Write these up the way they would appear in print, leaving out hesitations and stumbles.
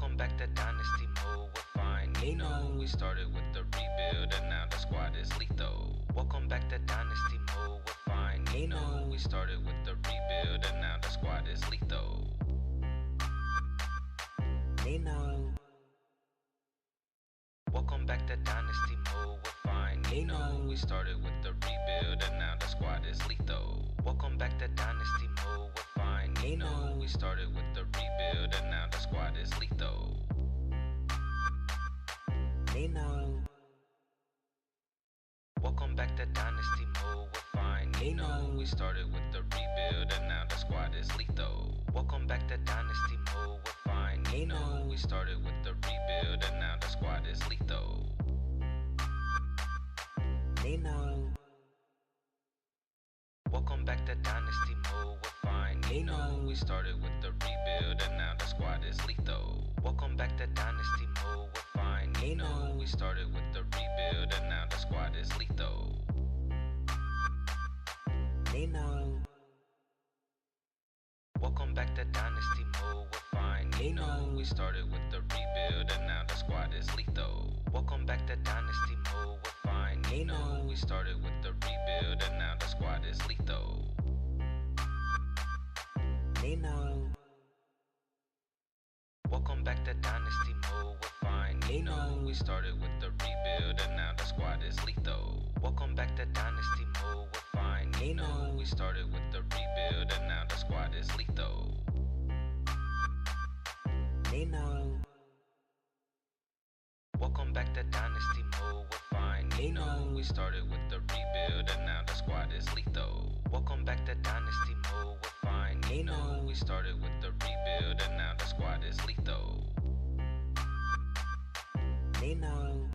Welcome back to Dynasty mode, we're fine, Nino. We started with the rebuild and now the squad is lethal. Welcome back to Dynasty mode, we're fine, Nino. We started with the rebuild and now the squad is lethal. Nino. Welcome back to Dynasty mode, we're fine, Nino. We started with the rebuild and now the squad is lethal. Welcome back to Dynasty mode, we're fine, Nino. We started with the rebuild and now the squad is lethal. Nino. Welcome back to Dynasty mode, we're fine, Nino. We started with the rebuild and now the squad is lethal. Welcome back to Dynasty mode, we're fine, Nino. We started with the rebuild and now the squad is lethal. Nino. Welcome back to Dynasty mode, we're fine, Nino. We started with the rebuild and now the squad is lethal. Welcome back to Dynasty mode, we're fine, Nino. We started with the rebuild and now the squad is lethal. Nino. Welcome back to Dynasty mode, we're fine, Nino. We started with the rebuild and now the squad is lethal. Welcome back to Dynasty mode, we're fine, Nino. We started with the rebuild and now the squad is lethal. Nino. Welcome back to Dynasty mode, we're fine, Nino. We started with the rebuild and now the squad is lethal. Welcome back to Dynasty mode, we're fine, Nino. We started with the rebuild and now the squad is lethal. Nino. Welcome back to Dynasty mode, we're fine, Nino. We started with the rebuild and now the squad is lethal. Welcome back to Dynasty mode, we're fine, Nino. We started with the rebuild and now the squad is lethal. Nino.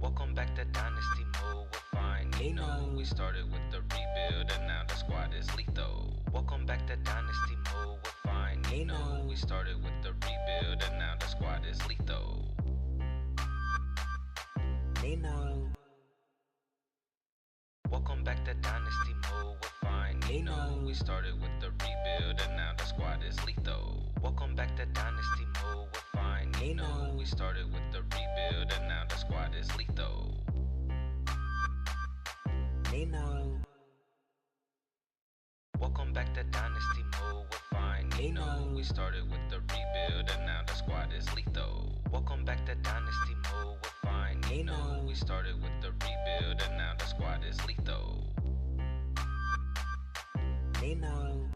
Welcome back to Dynasty mode, we're fine, Nino. We started with the rebuild and now the squad is lethal. Welcome back to Dynasty mode, we're fine, Nino. We started with the rebuild and now the squad is lethal. Nino. Welcome back to Dynasty mode, we're fine, Nino. We started with the rebuild and now the squad is lethal. Welcome back to Dynasty mode, we're fine, Nino. We started with the rebuild and now the squad is lethal. Nino. Welcome back to Dynasty mode, we're fine, Nino. We started with the rebuild and now the squad is lethal. Welcome back to Dynasty mode, we're fine, Nino. We started with the rebuild and now the squad is lethal. Nino.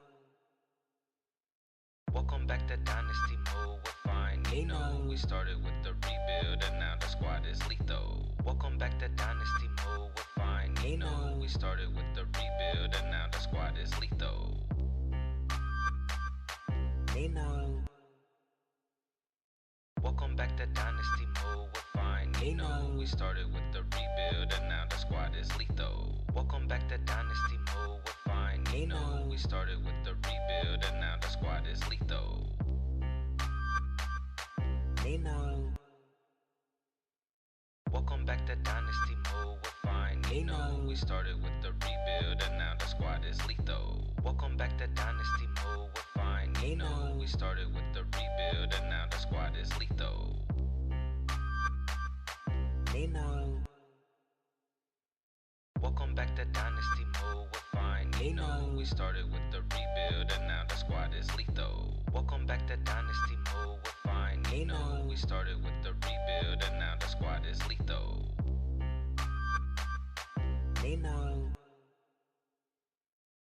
Welcome back to Dynasty mode, we're fine, Nino. We started with the rebuild and now the squad is lethal. Welcome back to Dynasty mode, we're fine, Nino. We started with the rebuild and now the squad is lethal. Nino. Welcome back to Dynasty mode, we're fine, Nino. We started with the rebuild and now the squad is lethal. Welcome back to Dynasty mode, we're fine, Nino. We started with the rebuild and now the squad is lethal. Nino. Welcome back to Dynasty mode, we're fine, Nino. We started with the rebuild and now the squad is lethal. Welcome back to Dynasty mode, we're fine, Nino. We started with the rebuild and now the squad is lethal. Nino. Welcome back to Dynasty mode, we're fine, Nino. We started with the rebuild and now the squad is lethal. Welcome back to Dynasty mode, we're fine, Nino. We started with the rebuild and now the squad is lethal. Nino.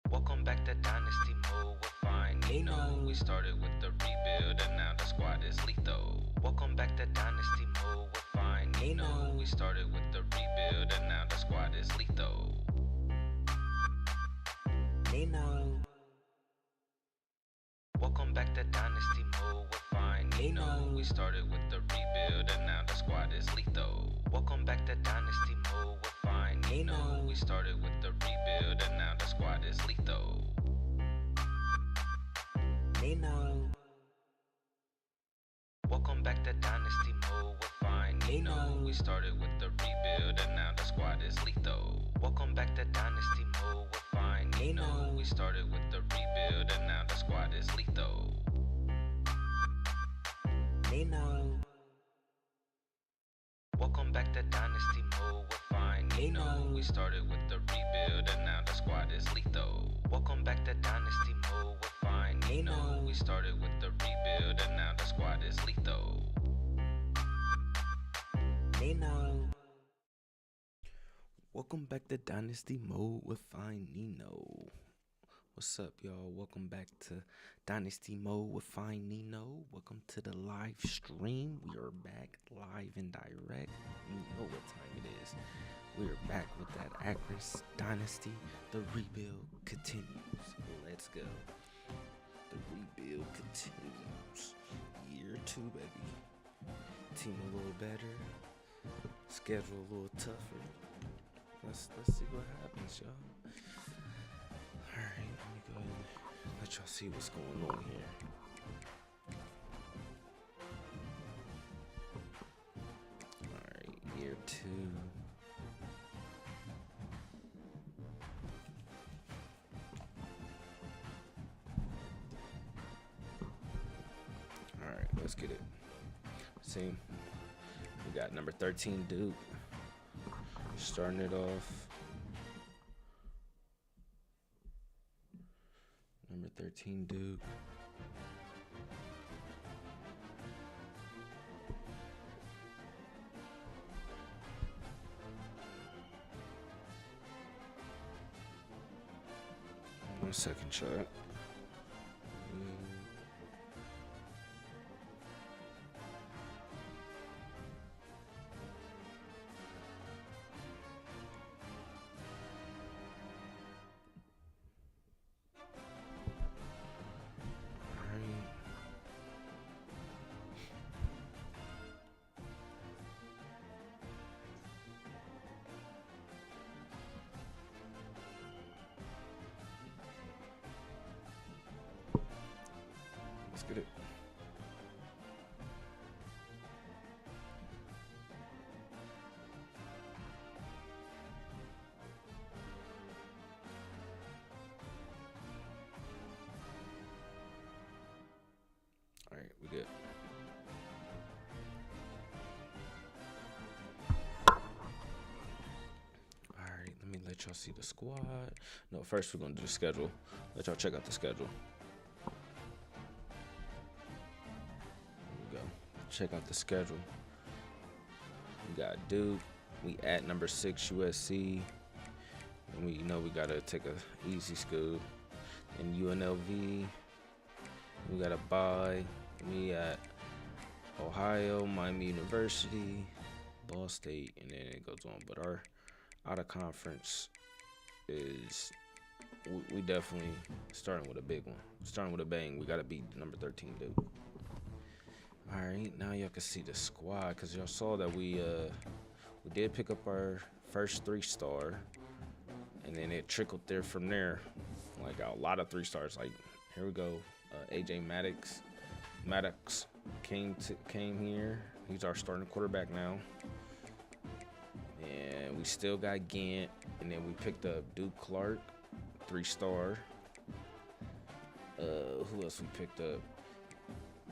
Welcome back to Dynasty mode, we're fine, Nino. We started with the rebuild and now the squad is lethal. Welcome back to Dynasty mode, we're fine, Nino. We started with the rebuild and now the squad is lethal. Nino. Welcome back to Dynasty mode, we're fine, Nino. We started with the rebuild and now the squad is lethal. Welcome back to Dynasty mode, we're fine, Nino. We started with the rebuild and now the squad is lethal. Nino. Welcome back to Dynasty mode, we're fine, Nino. We started with the rebuild and now the squad is lethal. Welcome back to Dynasty mode, we're fine, Nino. We started with the rebuild and now the squad is lethal. Welcome back to Dynasty Mode with Fine Nino. We started with the rebuild and now the squad is lethal. Welcome back to Dynasty Mode with Fine Nino. We started with the rebuild and now the squad is lethal. Welcome back to Dynasty Mode with Fine Nino. What's up, y'all? Welcome back to Dynasty Mode with Fine Nino. Welcome to the live stream. We are back live and direct. You know what time it is. We are back with that Akron Dynasty. The rebuild continues. Let's go. The rebuild continues. Year 2, baby. Team a little better. Schedule a little tougher. Let's see what happens, y'all. Alright, let me go ahead and let y'all see what's going on here. Alright, year 2. Alright, let's get it. See, we got number 13 Duke. Starting it off. Number 13 Duke. One second, chat. Let's get it. All right, we good. All right, let me let y'all see the squad. No, first we're gonna do the schedule. Let y'all check out the schedule. Check out the schedule. We got Duke. We at number 6 USC. And we know we gotta take a easy scoop. And UNLV. We got a bye. We at Ohio, Miami University, Ball State, and then it goes on. But our out of conference is we definitely starting with a big one. Starting with a bang. We gotta beat number 13 Duke. All right, now y'all can see the squad because y'all saw that we did pick up our first 3-star, and then it trickled there from there. Like a lot of 3-stars. Like here we go, AJ Maddox came here. He's our starting quarterback now, and we still got Gant, and then we picked up Duke Clark, 3-star. Who else we picked up?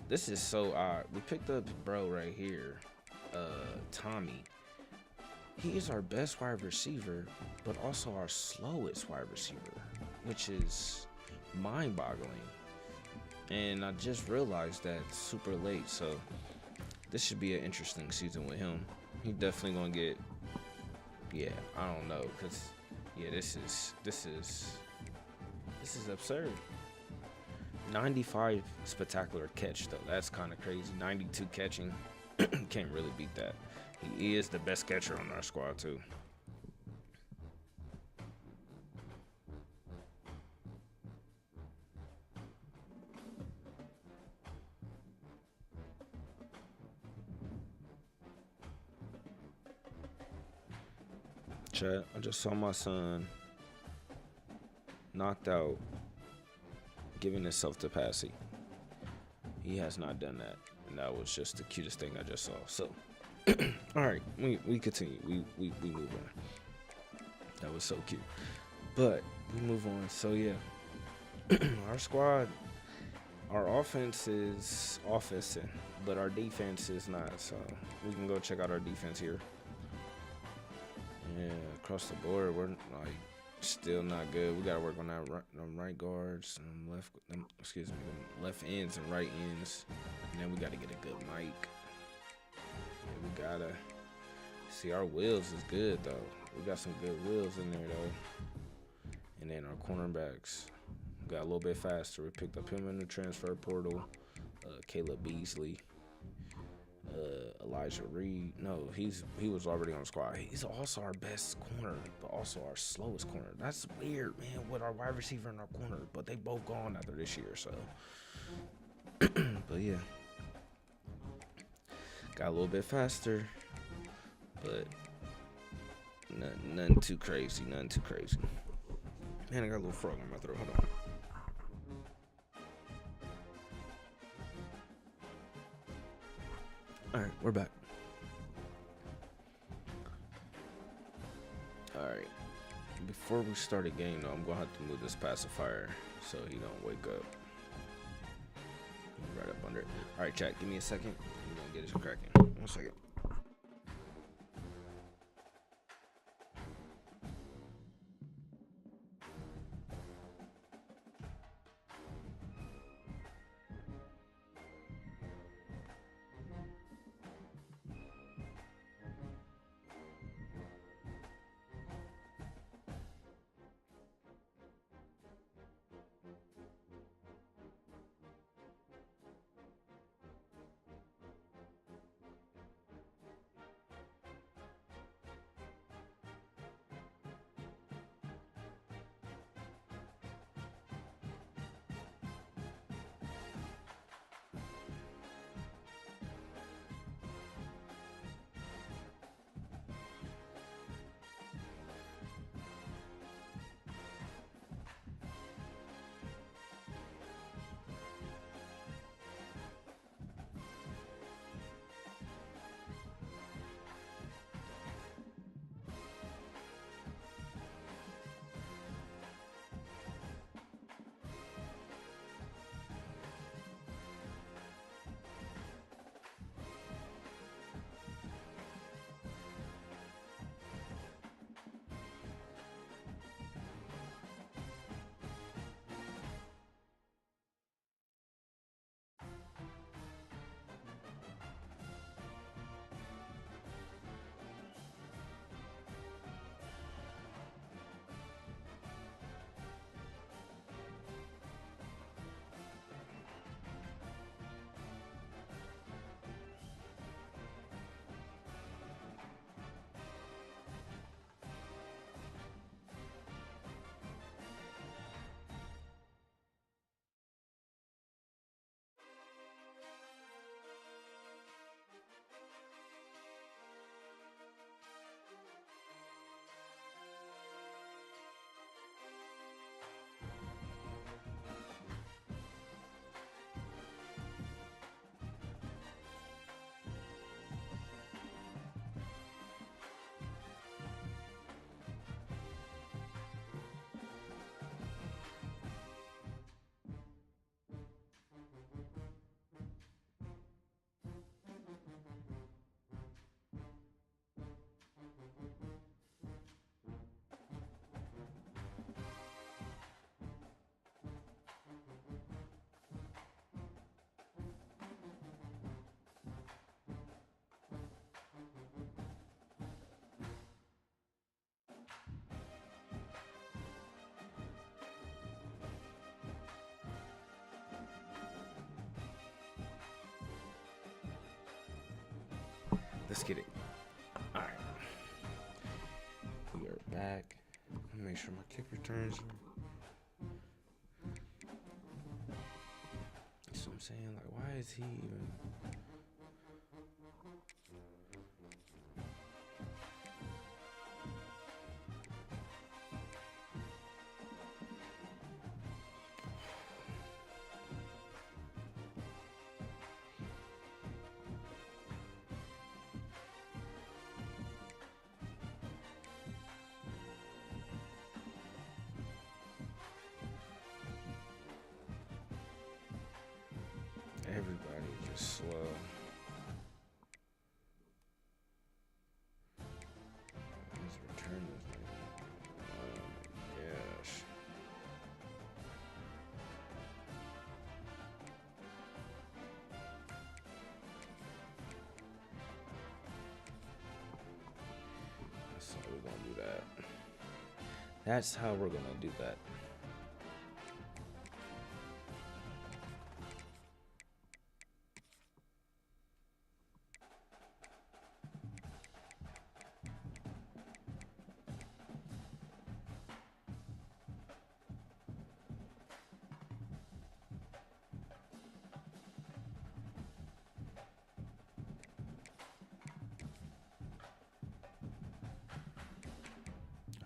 This is so odd. We picked up bro right here, Tommy. He is our best wide receiver, but also our slowest wide receiver, which is mind-boggling. And I just realized that super late, so this should be an interesting season with him. He definitely gonna get, yeah, I don't know, cause yeah, this is absurd. 95 spectacular catch though. That's kind of crazy. 92 catching. Can't really beat that. He is the best catcher on our squad too. Chat, I just saw my son knocked out giving himself to Passy. He has not done that, and that was just the cutest thing I just saw. So, all right, we continue. We move on. That was so cute, but we move on. So yeah, our squad Our offense is offensing, but our defense is not. So we can go check out our defense here. Yeah, across the board, we're like still not good. We gotta work on that them right guards, them left ends and right ends, and then we gotta get a good mic. Yeah, we gotta see our wheels is good though. We got some good wheels in there though, and then our cornerbacks got a little bit faster. We picked up him in the transfer portal. Caleb Beasley. Elijah Reed. No, he was already on the squad. He's also our best corner, but also our slowest corner. That's weird, man, with our wide receiver and our corner. But they both gone after this year, so. But yeah, got a little bit faster, but nothing too crazy. Nothing too crazy. Man, I got a little frog in my throat. Hold on. All right, we're back. All right. Before we start a game, though, I'm gonna have to move this pacifier so he don't wake up. Right up under it. All right, chat. Give me a second. I'm gonna get this cracking. 1 second. Let's get it. All right. We are back. Let me make sure my kick returns. That's what I'm saying. Like, why is he even? Everybody just slow. These returners, man. Oh my gosh. That's how we're gonna do that. That's how we're gonna do that.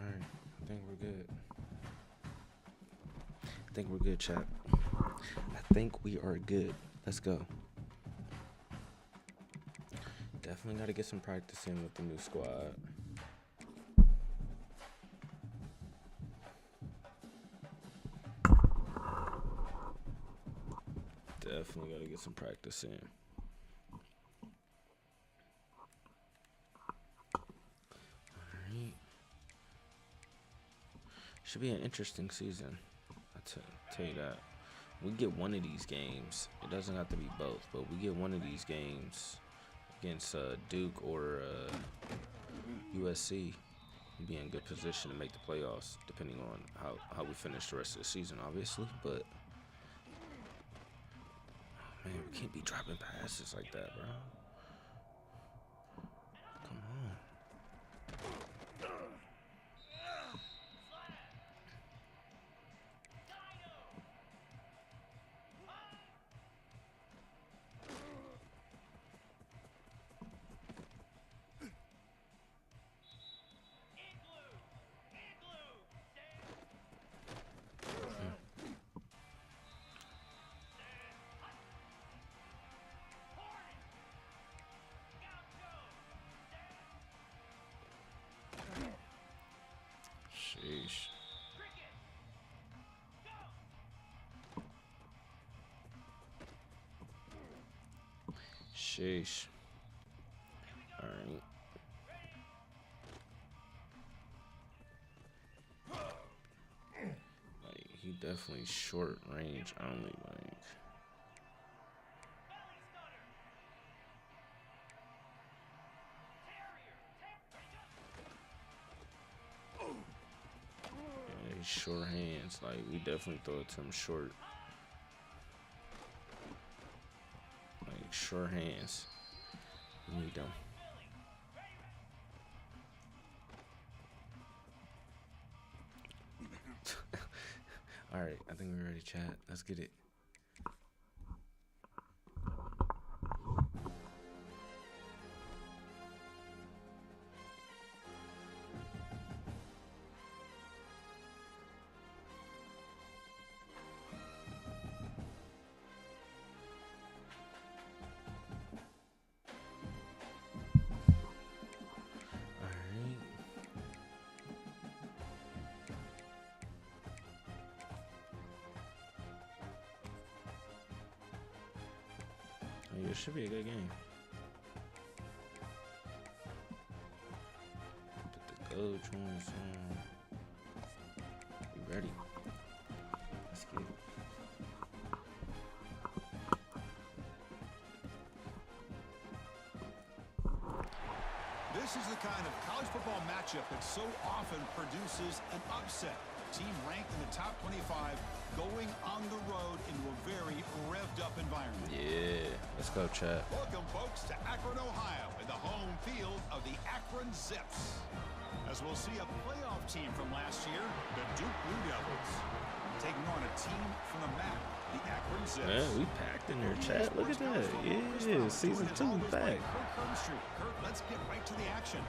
Alright, I think we're good. I think we're good, chat. I think we are good. Let's go. Definitely got to get some practice in with the new squad. Definitely got to get some practice in. Alright. Should be an interesting season. I'll tell you that. We get one of these games. It doesn't have to be both, but we get one of these games against Duke or USC. We'd be in good position to make the playoffs, depending on how we finish the rest of the season, obviously. But man, we can't be dropping passes like that, bro. Come on. Sheesh. Sheesh. All right. Like, he definitely short range only, like. Yeah, he's short hands. Like, we definitely throw it to him short. Like, short hands. We need them. All right, I think we're ready, chat. Let's get it. It should be a good game. Put the gold joints on. Be ready. Let's get it. This is the kind of college football matchup that so often produces an upset. Team ranked in the top 25 going on the road into a very revved up environment. Yeah, let's go, chat. Welcome, folks, to Akron, Ohio, in the home field of the Akron Zips. As we'll see a playoff team from last year, the Duke Blue Devils, taking on a team from the MAC, the Akron Zips. Man, we packed in there, chat. Look at that. Yeah, season 2 back. Kurt, let's get right to the action.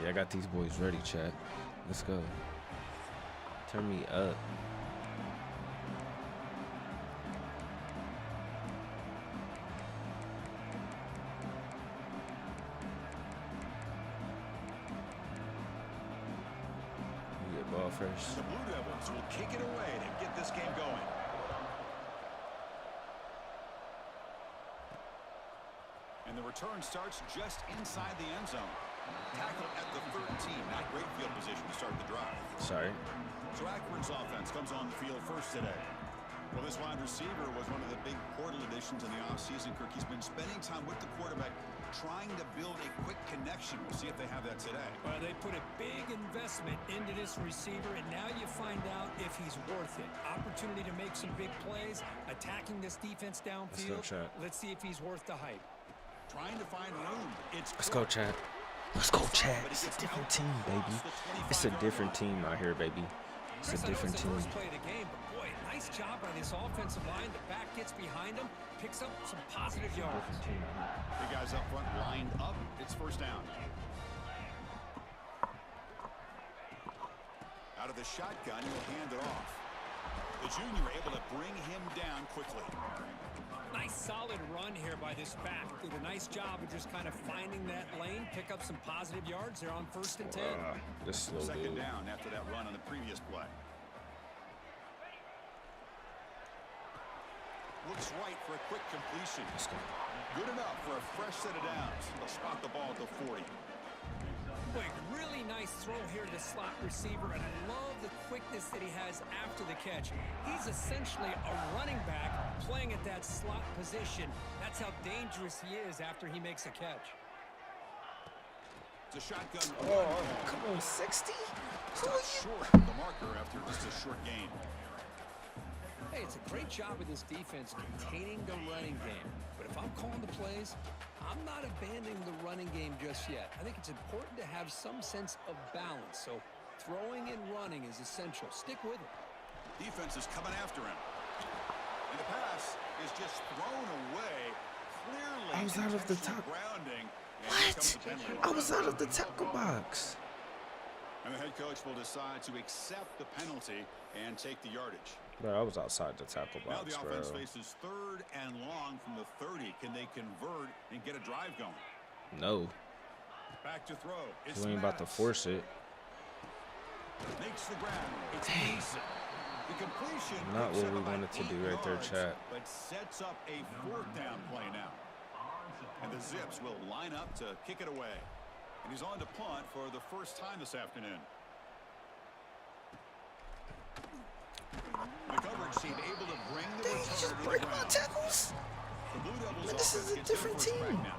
Yeah, I got these boys ready, chat. Let's go. Turn me up. We get ball first. The Blue Devils will kick it away to get this game going. And the return starts just inside the end zone. Tackle at the 13. Not great field position to start the drive. Sorry. So Akron's offense comes on the field first today. Well, this wide receiver was one of the big portal additions in the offseason. Kirk, he's been spending time with the quarterback trying to build a quick connection. We'll see if they have that today. Well, they put a big investment into this receiver, and now you find out if he's worth it. Opportunity to make some big plays, attacking this defense downfield. Let's see if he's worth the hype. Trying to find room. Let's go, Chad. Let's go, Chad. It's a different team, baby. It's a different team out here, baby. It's a different team. Play of the game, but boy, nice job by this offensive line. The back gets behind him, picks up some positive yards. The guys up front lined up. It's first down. Out of the shotgun, he'll hand it off. The junior able to bring him down quickly. Nice solid run here by this back. Did a nice job of just kind of finding that lane, pick up some positive yards. They're on 1st and 10. This slow Second dude. down after that run on the previous play. Looks right for a quick completion. Good enough for a fresh set of downs. They'll spot the ball at the 40. Boy, really nice throw here to the slot receiver, and I love the quickness that he has after the catch. He's essentially a running back playing at that slot position. That's how dangerous he is after he makes a catch. It's a shotgun. Oh, come on, 60? Short of the marker after just a short gain. Hey, it's a great job of this defense containing the running game. But if I'm calling the plays, I'm not abandoning the running game just yet. I think it's important to have some sense of balance. So throwing and running is essential. Stick with it. Defense is coming after him. And the pass is just thrown away. Clearly, I was out of the top. Grounding, What? I was out of the tackle box. And the head coach will decide to accept the penalty and take the yardage. Bro, I was outside the tackle box, Now the offense bro. faces 3rd and long from the 30. Can they convert and get a drive going? No. Back to throw. It's We ain't about to force it. Makes the grab. It's decent. The completion. Not picks what we up about wanted to 8 do right there, yards, chat. But sets up a 4th down play now. And the Zips will line up to kick it away. And he's on to punt for the first time this afternoon. The coverage team able to bring the return Just to break the my ground. tackles. The Blue Devils Man, this is offense a gets different their first team. crack now.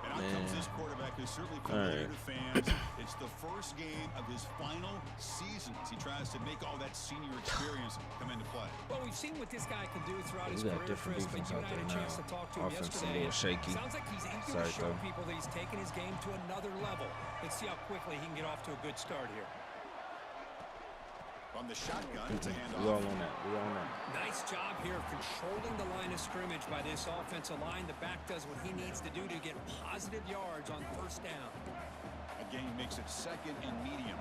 And out comes this quarterback who's certainly All familiar right. to fans. It's the first game of his final season as he tries to make all that senior experience come into play. Well, we've seen what this guy can do throughout his We got career, different Chris, but defense you out and I had a there chance to now. talk to him Offense a yesterday. little shaky. Sounds like he's eager Sorry, to show Phil. people that he's taking his game to another level. Let's see how quickly he can get off to a good start here. From the shotgun, it's a handoff. We all on that. We all on that. Nice job here of controlling the line of scrimmage by this offensive line. The back does what he needs to do to get positive yards on 1st down. Again, makes it 2nd and medium.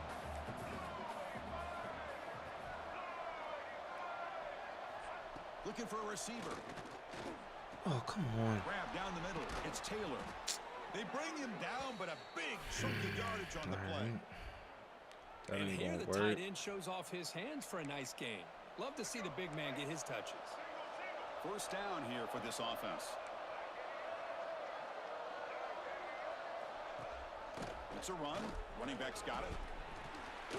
Looking for a receiver. Oh, come on. Grab down the middle. It's Taylor. They bring him down, but a big chunk of yardage on the play. Alright. That And ain't here gonna the work. tight end shows off his hands for a nice gain. Love to see the big man get his touches. First down here for this offense. It's a run. Running back's got it.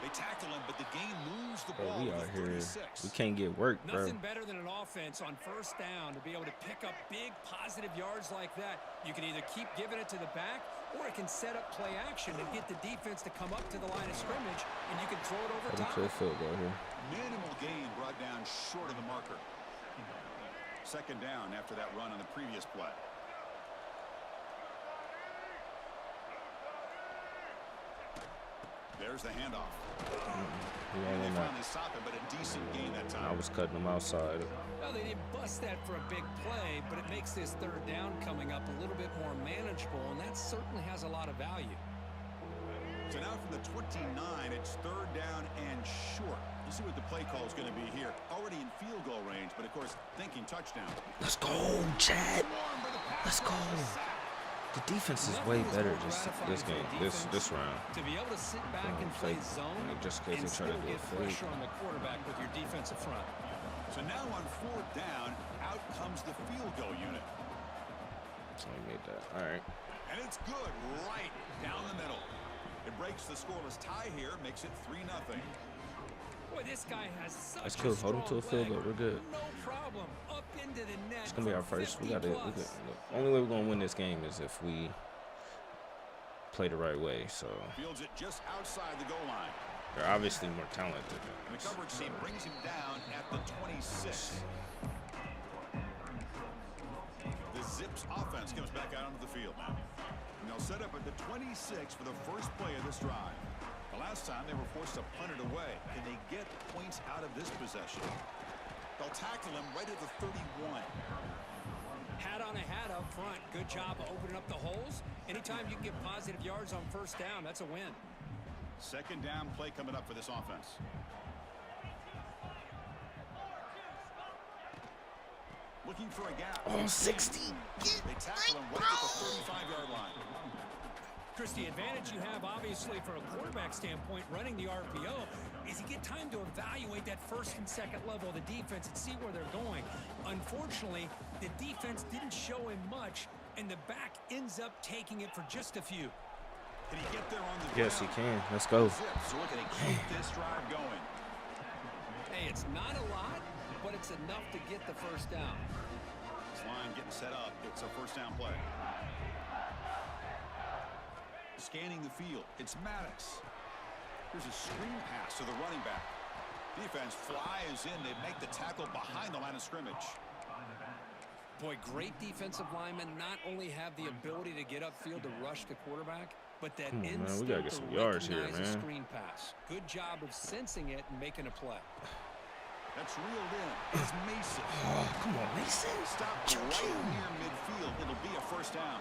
They tackle him, but the game moves the Bro, ball we to out the here. 36. We can't get work, bro. Nothing better than an offense on 1st down to be able to pick up big positive yards like that. You can either keep giving it to the back, or it can set up play action and get the defense to come up to the line of scrimmage, and you can throw it over Let him top. play field goal here. Minimal gain brought down short of the marker. 2nd down after that run on the previous play. There's the handoff. We all And they on that. finally stop it, but a decent gain that I time. was cutting him outside. Well, they didn't bust that for a big play, but it makes this 3rd down coming up a little bit more manageable, and that certainly has a lot of value. So now from the 29, it's 3rd down and short. Let's see what the play call is going to be here. Already in field goal range, but of course thinking touchdown. Let's go, Chad. Let's go. The defense is way better this game, this round. To be able to sit back and play zone just in case they try to do a fake. Pressure on the quarterback with your defensive front. So now on 4th down, out comes the field goal unit. So he made that. All right. And it's good right down the middle. It breaks the scoreless tie here, makes it 3-0. Boy, this guy has such That's cool. Hold him to a field goal. We're good. No problem. Up into the net. It's gonna be our first. We got it. The only way we're gonna win this game is if we play the right way. So Fields it just outside the goal line. they're obviously more talented than And us. the coverage team brings him down at the 26. The Zips offense comes back out onto the field now. And they'll set up at the 26 for the first play of this drive. The last time they were forced to punt it away. Can they get points out of this possession? They'll tackle him right at the 31. Hat on a hat up front. Good job of opening up the holes. Anytime you can get positive yards on 1st down, that's a win. 2nd down play coming up for this offense. Looking for a gap. Oh, 60. They tackle him right at the 35-yard line. Chris, the advantage you have, obviously, from a quarterback standpoint, running the RPO, is you get time to evaluate that 1st and 2nd level of the defense and see where they're going. Unfortunately, the defense didn't show him much, and the back ends up taking it for just a few. Can he get there on the Yes, he ground? can. Let's go. Zips looking to keep this drive going. Hey, it's not a lot, but it's enough to get the 1st down. This line getting set up. It's a 1st down play. Scanning the field. It's Maddox. Here's a screen pass to the running back. Defense flies in. They make the tackle behind the line of scrimmage. Boy, great defensive linemen not only have the ability to get upfield to rush the quarterback, but that Come on, man. We instinct gotta get to some yards here, recognize a man. screen pass. Good job of sensing it and making a play. That's reeled in. It's Mason. Oh, come on, Mason. Stopped right near midfield. It'll be a 1st down.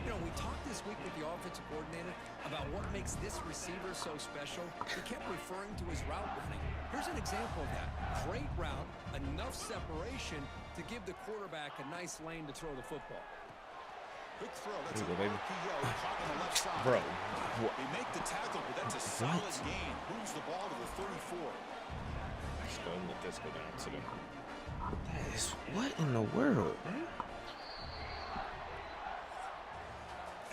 You know, we talked this week with the offensive coordinator about what makes this receiver so special. He kept referring to his route running. Here's an example of that. Great route, enough separation to give the quarterback a nice lane to throw the football. Quick throw. That's Here you a go, baby. RPO caught on the left side. Bro. They make the tackle, but that's a solid gain. Moves the ball to the 34. Let's go. Let this go down to the. That is what in the world, man?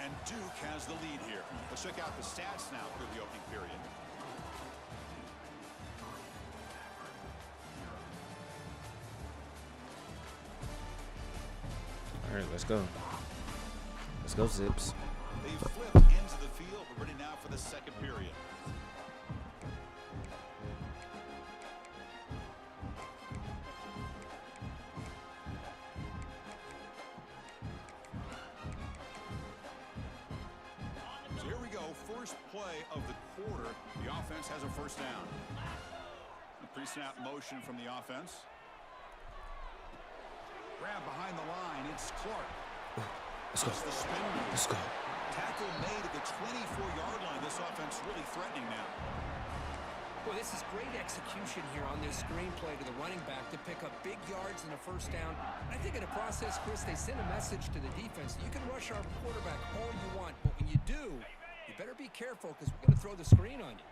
And Duke has the lead here. Let's check out the stats now through the opening period. All right, let's go. Let's go, Zips. They flip into the field. We're ready now for the 2nd period. So here we go. First play of the quarter. The offense has a 1st down. A pre-snap motion from the offense. Grab behind the line. It's Clark. Let's go. The spin move. Let's go. Tackle made at the 24-yard line. This offense really threatening now. Boy, this is great execution here on this screenplay to the running back to pick up big yards and a 1st down. I think in the process, Chris, they send a message to the defense. You can rush our quarterback all you want, but when you do, you better be careful because we're going to throw the screen on you.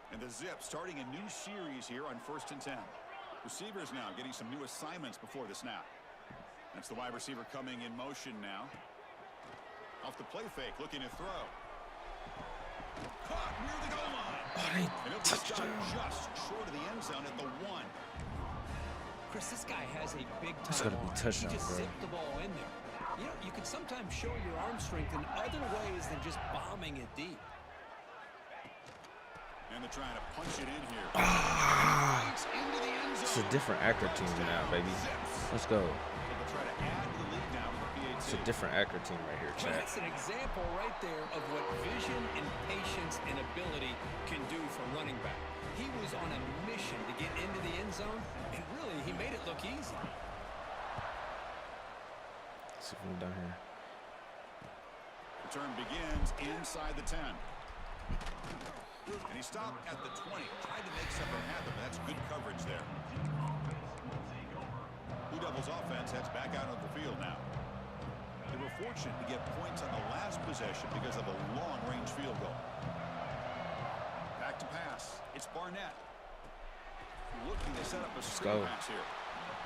And the Zips starting a new series here on 1st and 10. Receivers now getting some new assignments before the snap. That's the wide receiver coming in motion now. Off the play fake, looking to throw. Caught near the goal line. And it was stopped just short of the end zone at the 1. Chris, this guy has a big It's time gotta be arm. touchdown, He just bro. zipped the ball in there. You know, you can sometimes show your arm strength in other ways than just bombing it deep. And they're trying to punch it in here. Ah, Into the end zone. it's a different Akron team now, baby. Let's go. They'll try to add to the lead now with the PAT. It's a different Akron team right here, Well, chat. that's an example right there of what vision and patience and ability can do for a running back. He was on a mission to get into the end zone, and really, he made it look easy. Let's see if we're down here. Return begins inside the 10. And he stopped at the 20. Tried to make something happen, but that's good coverage there. Blue Devils offense heads back out of the field now. They were fortunate to get points on the last possession because of a long-range field goal. Back to pass. It's Barnett. Looking to set up a screen pass here.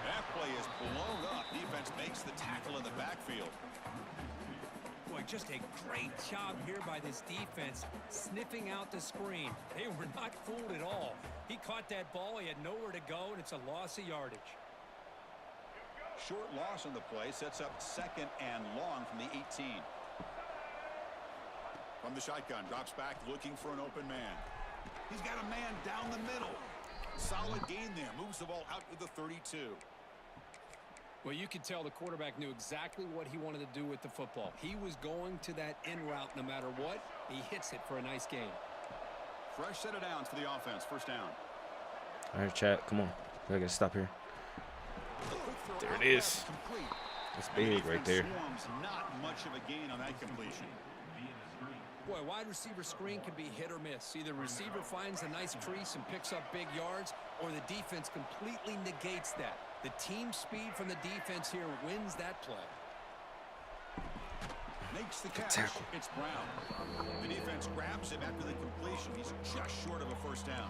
That play is blown up. Defense makes the tackle in the backfield. Boy, just a great job here by this defense, sniffing out the screen. They were not fooled at all. He caught that ball. He had nowhere to go, and it's a loss of yardage. Short loss on the play sets up 2nd and long from the 18. From the shotgun, drops back looking for an open man. He's got a man down the middle. Solid gain there. Moves the ball out to the 32. Well, you could tell the quarterback knew exactly what he wanted to do with the football. He was going to that in route no matter what. He hits it for a nice gain. Fresh set of downs for the offense. First down. All right, chat. Come on. We gotta stop here. There it is. That's big right there. Not much of a gain on that completion. Boy, wide receiver screen can be hit or miss. Either receiver finds a nice crease and picks up big yards, or the defense completely negates that. The team speed from the defense here wins that play. Makes the catch. It's Brown. The defense grabs him after the completion. He's just short of a first down.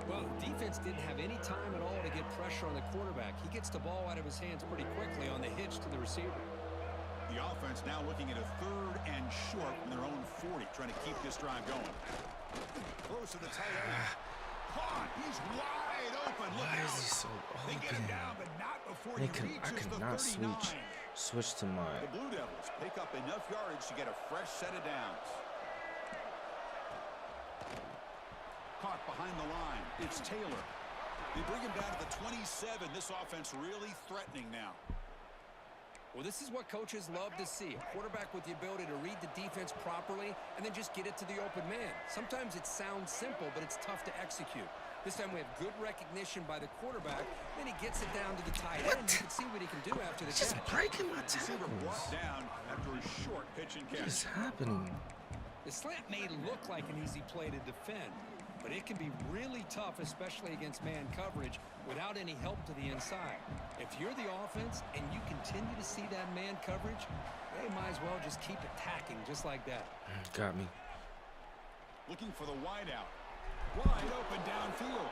Well, the defense didn't have any time at all to get pressure on the quarterback. He gets the ball out of his hands pretty quickly on the hitch to the receiver. The offense now looking at a 3rd and short from their own 40, trying to keep this drive going. Throws to the tight end. Caught. He's wide open. Why is he so They get him open? down, but not before I he reaches the 39. switch to my. The Blue Devils pick up enough yards to get a fresh set of downs. Caught behind the line. It's Taylor. They bring him down to the 27. This offense really threatening now. Well, this is what coaches love to see. A quarterback with the ability to read the defense properly and then just get it to the open man. Sometimes it sounds simple, but it's tough to execute. This time we have good recognition by the quarterback. Then he gets it down to the tight end. You can see what he can do after the catch. Just breaking my Receiver brought tackles. down after a short pitch and What is catch. happening? The slant may look like an easy play to defend, but it can be really tough, especially against man coverage, without any help to the inside. If you're the offense and you continue to see that man coverage, they might as well just keep attacking just like that. Got me. Looking for the wide out. Wide open downfield.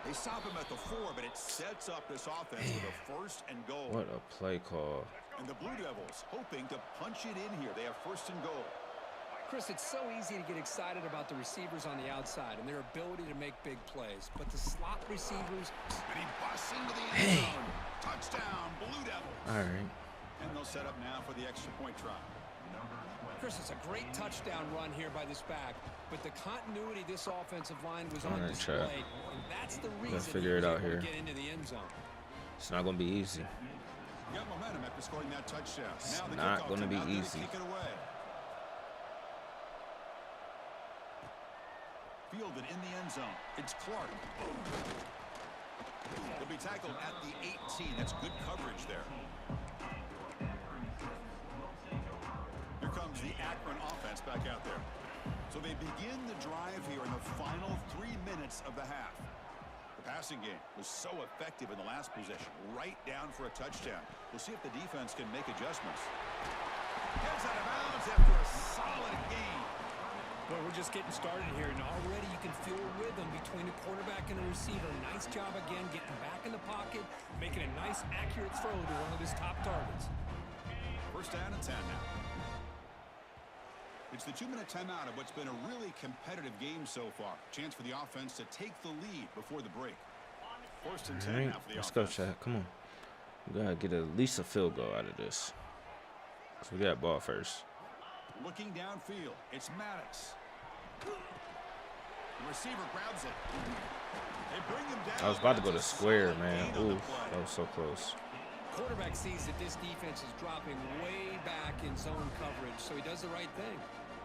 They stop him at the 4, but it sets up this offense with a 1st and goal. What a play call. And the Blue Devils hoping to punch it in here. They have 1st and goal. Chris, it's so easy to get excited about the receivers on the outside and their ability to make big plays, but the slot receivers... And he busts into the end zone. Touchdown, Blue Devils. All right. And they'll set up now for the extra point try. Chris, it's a great touchdown run here by this back, but the continuity this offensive line was on All right, display, Chad. and that's the reason figure it he was out able here. to get into the end zone. It's not gonna be easy. Got momentum after scoring that touchdown. It's Now the not kickoff gonna team be out there to easy. kick it away. Fielded in the end zone. It's Clark. He'll be tackled at the 18. That's good coverage there. Here comes the Akron offense back out there. So they begin the drive here in the final 3 minutes of the half. The passing game was so effective in the last possession, right down for a touchdown. We'll see if the defense can make adjustments. Gets out of bounds after a solid gain. Well, we're just getting started here, and already you can feel a rhythm between the quarterback and the receiver. Nice job again getting back in the pocket, making a nice, accurate throw to one of his top targets. First down and 10 now. It's the 2-minute timeout of what's been a really competitive game so far. Chance for the offense to take the lead before the break. First and 10 All right, now for the let's go, offense. Chad. Come on. We gotta get at least a field goal out of this. So we got ball first. Looking downfield, it's Maddox. The receiver grabs it. They bring him down. I was about to go to That's a square, solid man. gain on the Ooh, play. that was so close. Quarterback sees that this defense is dropping way back in zone coverage, so he does the right thing.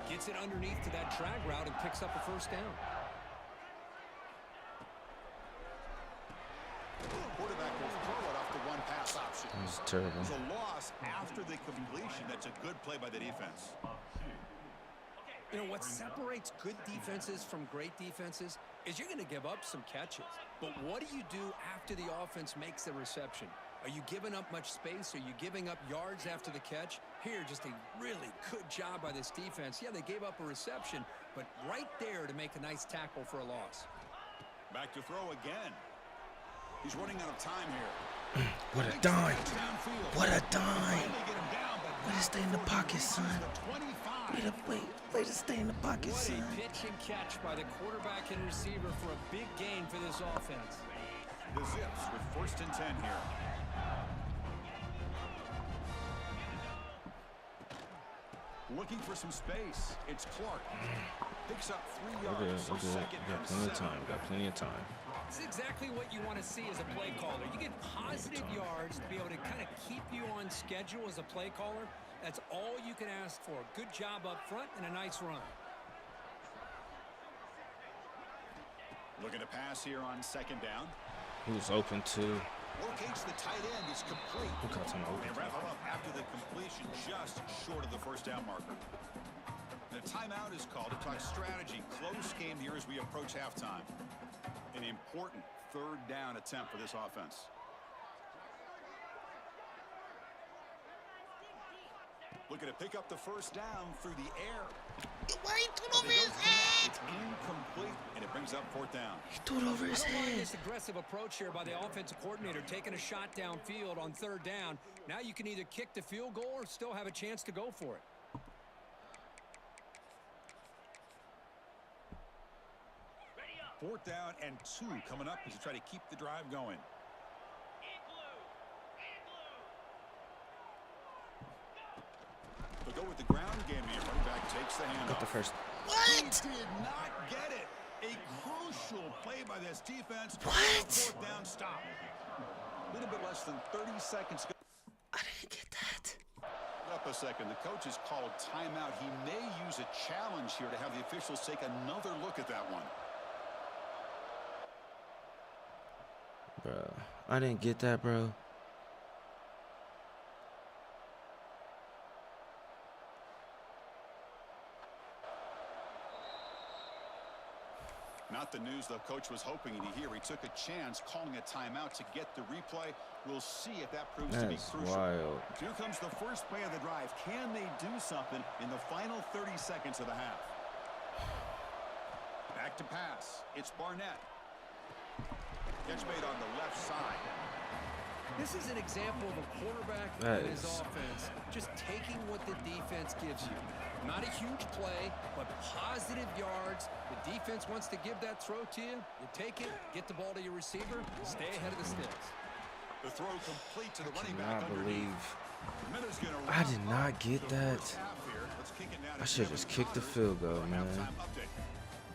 Gets it underneath to that drag route and picks up a first down. Quarterback will throw it off the one pass option. That was terrible. It's a loss after the completion. That's a good play by the defense. You know, what separates good defenses from great defenses is you're going to give up some catches. But what do you do after the offense makes the reception? Are you giving up much space? Are you giving up yards after the catch? Here, just a really good job by this defense. Yeah, they gave up a reception, but right there to make a nice tackle for a loss. Back to throw again. He's running out of time here. What a dime. What a dime. Way to stay in the pocket, son. Way to stay in the pocket, son. What a pitch and catch by the quarterback and receiver for a big gain for this offense. The Zips with 1st and 10 here. Looking for some space. It's Clark. Picks up 3 yards. We're good. We got plenty of time. Got plenty of time. This is exactly what you want to see as a play caller. You get positive yards to be able to kind of keep you on schedule as a play caller. That's all you can ask for. Good job up front and a nice run. Looking to pass here on 2nd down. Who's open to? Locates the tight end. Is complete. Who got some open? They wrap him up after the completion, just short of the 1st down marker. The timeout is called to talk strategy. Close game here as we approach halftime. An important 3rd down attempt for this offense. Looking to pick up the 1st down through the air. Why he threw it over his head? It's incomplete, and it brings up 4th down. He threw it over his I don't like head. this aggressive approach here by the offensive coordinator, taking a shot downfield on 3rd down. Now you can either kick the field goal or still have a chance to go for it. Fourth down and 2 coming up as you try to keep the drive going. They'll go with the ground game here. Running back takes the handoff. Got the first. He did not get it. A crucial play by this defense. What? 4th down stop. A little bit less than 30 seconds. I didn't get that. Up a second. The coach has called timeout. He may use a challenge here to have the officials take another look at that one. Bro, I didn't get that, bro. Not the news the coach was hoping to hear. He took a chance calling a timeout to get the replay. We'll see if that proves to be That's crucial. wild. Here comes the first play of the drive. Can they do something in the final 30 seconds of the half? Back to pass. It's Barnett. Catch made on the left side. This is an example of a quarterback and his offense just taking what the defense gives you. Not a huge play, but positive yards. The defense wants to give that throw to you. You take it, get the ball to your receiver, stay ahead of the sticks. The throw complete to the running I back believe underneath. I did not get that. I should just kick the field goal, man.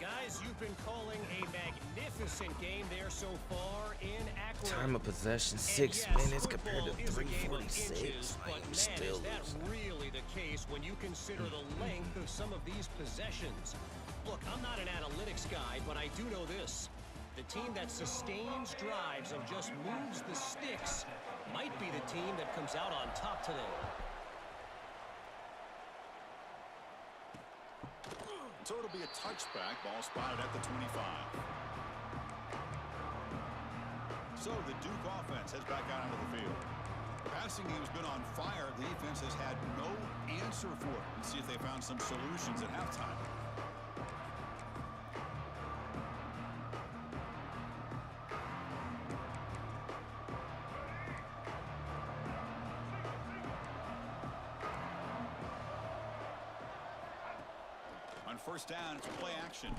Guys, you've been calling a magnificent game there so far in Akron. Time of possession, 6 minutes compared to 3:46. But man, Still is that losing. really the case when you consider the length of some of these possessions? Look, I'm not an analytics guy, but I do know this. The team that sustains drives and just moves the sticks might be the team that comes out on top today. So it'll be a touchback. Ball spotted at the 25. So the Duke offense heads back out onto the field. Passing game's been on fire. The defense has had no answer for it. Let's see if they found some solutions at halftime. On first down, it's play action.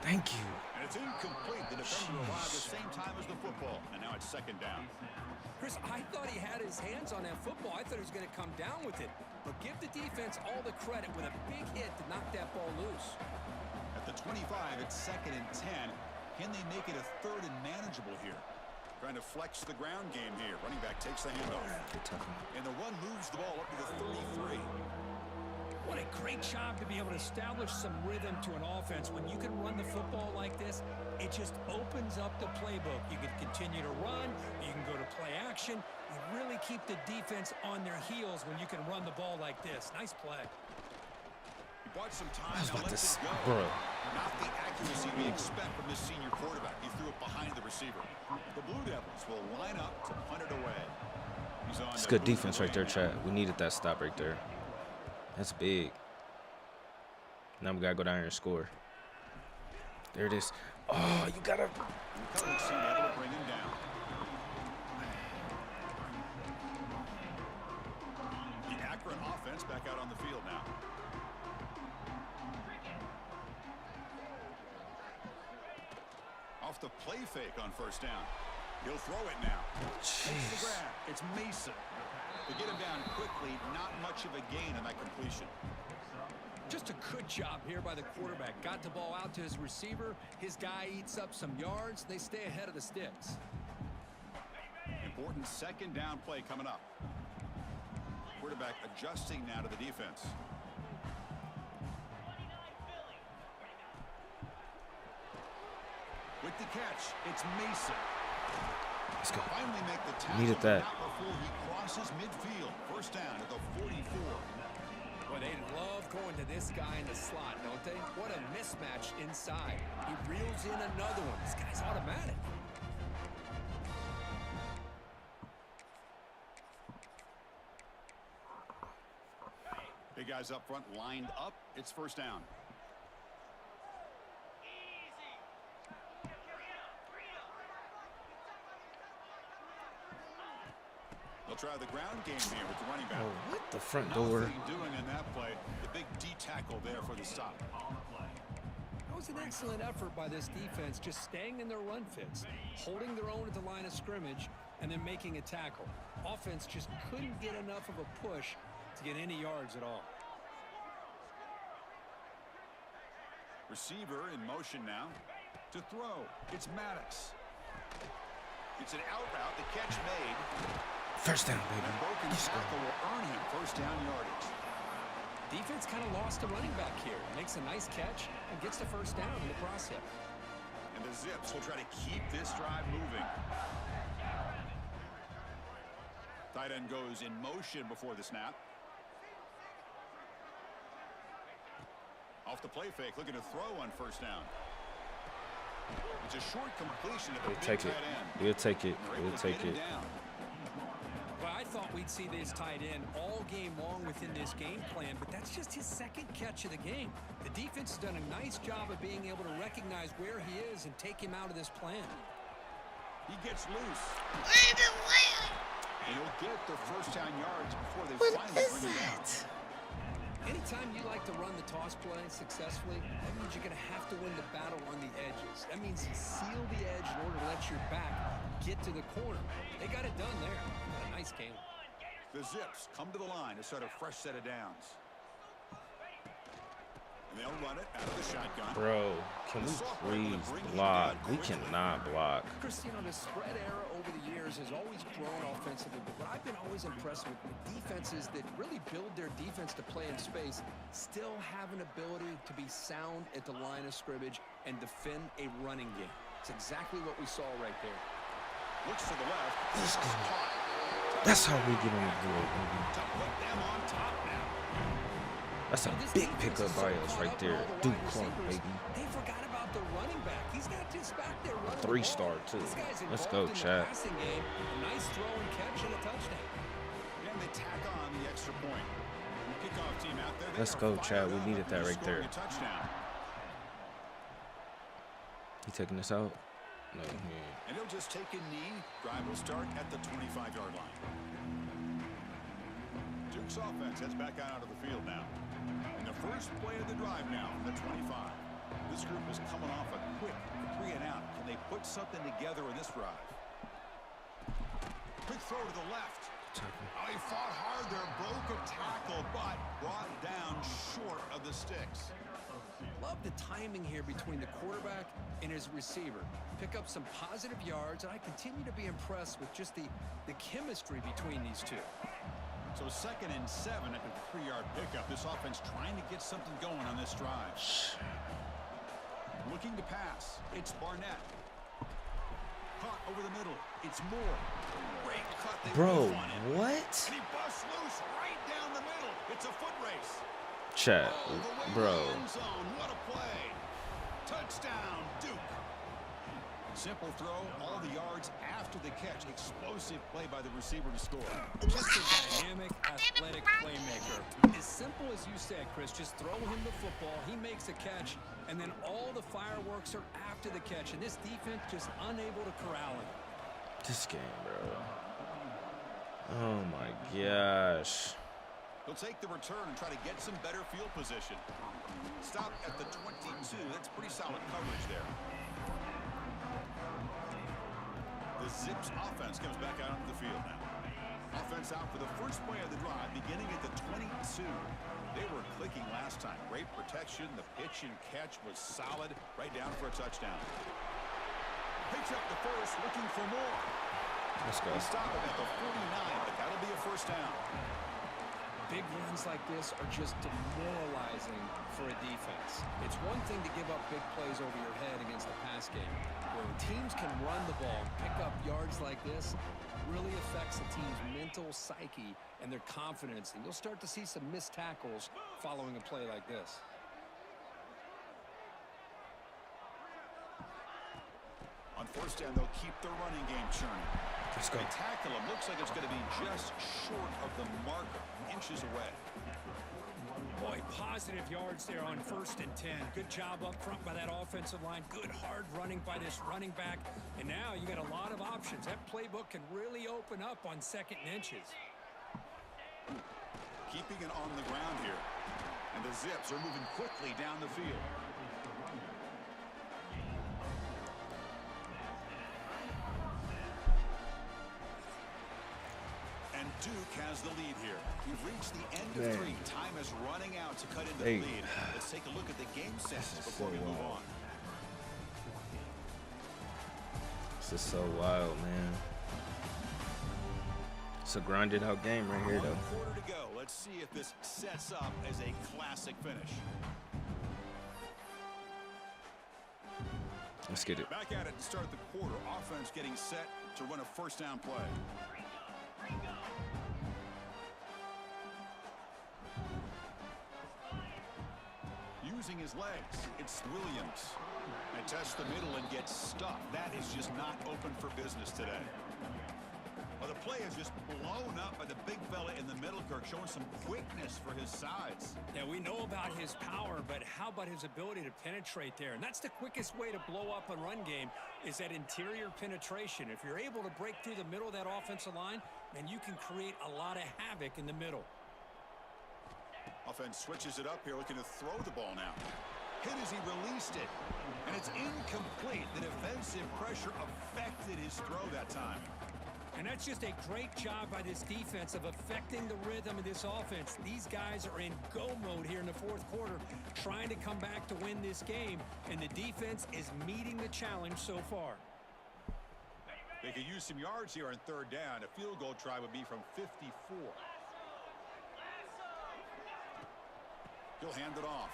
Thank you. And it's incomplete. The defender arrived at the same time as the football. And now it's second down. Chris, I thought he had his hands on that football. I thought he was going to come down with it. But give the defense all the credit with a big hit to knock that ball loose. At the 25, it's second and 10. Can they make it a third and manageable here? Trying to flex the ground game here. Running back takes the handoff. And the run moves the ball up to the 33. What a great job to be able to establish some rhythm to an offense. When you can run the football like this, it just opens up the playbook. You can continue to run. You can go to play action. You really keep the defense on their heels when you can run the ball like this. Nice play. He bought some time. I was Now about to lets it go. bro. Not the accuracy we expect from this senior quarterback. He threw it behind the receiver. The Blue Devils will line up to punt it away. moves on. It's to good move the defense right there, ball. chat. We needed that stop right there. That's big. Now we gotta go down here and score. There it is. Oh, you gotta. Coverage team able to bring him down. The Akron offense back out on the field now. Off the play fake on first down. He'll throw it now. Takes the grab. It's Mason. To get him down quickly, not much of a gain on that completion. Just a good job here by the quarterback. Got the ball out to his receiver. His guy eats up some yards. They stay ahead of the sticks. Important second down play coming up. Quarterback adjusting now to the defense. With the catch, it's Mason. Let's go. Finally make the tackle. Needed that. Not before he crosses midfield. First down at the 44. Boy, they love going to this guy in the slot, don't they? What a mismatch inside. He reels in another one. This guy's automatic. Big guys up front lined up. It's first down. They'll try the ground game here with the running back. Oh, what the front door? Nothing doing in that play. The big D tackle there for the stop. That was an excellent effort by this defense, just staying in their run fits, holding their own at the line of scrimmage, and then making a tackle. Offense just couldn't get enough of a push to get any yards at all. Receiver in motion now. To throw, it's Maddox. It's an out route. The catch made. First down, baby. That broken tackle will earn him first down yardage. Defense kind of lost a running back here. Makes a nice catch and gets the first down in the process. And the Zips will try to keep this drive moving. Tight end goes in motion before the snap. Off the play fake, looking to throw on first down. It's a short completion at the We'll big take tight it. end. We'll take it. They're able We'll to take get him it. down. Well, I thought we'd see this tight end all game long within this game plan, but that's just his second catch of the game. The defense has done a nice job of being able to recognize where he is and take him out of this plan. He gets loose. And he'll get the first down yards before they finally bring him down. Anytime you like to run the toss play successfully, that means you're going to have to win the battle on the edges. That means you seal the edge in order to let your back get to the corner. They got it done there. What a nice game. The Zips come to the line to start a fresh set of downs. And they'll run it out of the shotgun. Bro, can we please block? We cannot block. Christian, the spread era over the years has always grown offensively, but what I've been always impressed with defenses that really build their defense to play in space still have an ability to be sound at the line of scrimmage and defend a running game. It's exactly what we saw right there. Looks to the left. Let's go. That's how we get on the board, baby. To put them on top now. That's a big pickup by us right there. Duke Clark, baby. They forgot about the running back. He's not just back there running the 3-star ball. too. This guy's Let's involved go, in the Chad. passing game. A nice throw and catch and a touchdown. And they tack on the extra point. The kickoff team out there. Let's go, Chad. We needed that right there. Touchdown. He taking this out? No, he ain't. And he'll just take a knee. Drive will start at the 25-yard line. Duke's offense heads back out onto the field now. And the first play of the drive now from the 25. This group is coming off a quick 3 and out. Can they put something together in this drive? Quick throw to the left. Oh, he fought hard there, broke a tackle, but brought down short of the sticks. Love the timing here between the quarterback and his receiver. Pick up some positive yards, and I continue to be impressed with just the chemistry between these two. So 2nd and 7 at the 3-yard pickup. This offense trying to get something going on this drive. Looking to pass. It's Barnett. Caught over the middle. It's Moore. Great cut. They Bro, whiff on it. what? And he busts loose right down the middle. It's a foot race. Chat, All the way bro. to the end zone. What a play. Touchdown, Duke. Simple throw, all the yards after the catch. Explosive play by the receiver to score. Just a dynamic, athletic playmaker. As simple as you said, Chris, just throw him the football, he makes a catch, and then all the fireworks are after the catch, and this defense just unable to corral him. This game, bro. Oh, my gosh. He'll take the return and try to get some better field position. Stop at the 22. That's pretty solid coverage there. The Zips offense comes back out onto the field now. Offense out for the first play of the drive, beginning at the 22. They were clicking last time. Great protection. The pitch and catch was solid. Right down for a touchdown. Picks up the first, looking for more. Let's go. They stop it at the 49, but that'll be a first down. Big runs like this are just demoralizing for a defense. It's one thing to give up big plays over your head against the pass game. When teams can run the ball, pick up yards like this, really affects the team's mental psyche and their confidence. And you'll start to see some missed tackles following a play like this. On first down, they'll keep their running game churning. Let's go. They tackle him. Looks like it's going to be just short of the marker, inches away. Boy, positive yards there on 1st and 10. Good job up front by that offensive line. Good hard running by this running back. And now you got a lot of options. That playbook can really open up on 2nd and inches. Keeping it on the ground here. And the Zips are moving quickly down the field. And Duke has the lead here. We've reached the end of 3. Time is running out to cut into the lead. Let's take a look at the game stats before we move on. This is so wild, man. It's a grinded out game right here, though. 1 quarter to go. Let's see if this sets up as a classic finish. Let's get it. Back at it to start the quarter. Offense getting set to run a first down play. Using his legs, it's Williams. And tests the middle and gets stuffed. That is just not open for business today. Well, the play is just blown up by the big fella in the middle, Kirk, showing some quickness for his size. Yeah, we know about his power, but how about his ability to penetrate there? And that's the quickest way to blow up a run game is that interior penetration. If you're able to break through the middle of that offensive line, then you can create a lot of havoc in the middle. Offense switches it up here, looking to throw the ball now. Hit as he released it. And it's incomplete. The defensive pressure affected his throw that time. And that's just a great job by this defense of affecting the rhythm of this offense. These guys are in go mode here in the 4th quarter, trying to come back to win this game, and the defense is meeting the challenge so far. They could use some yards here on 3rd down. A field goal try would be from 54. He'll hand it off.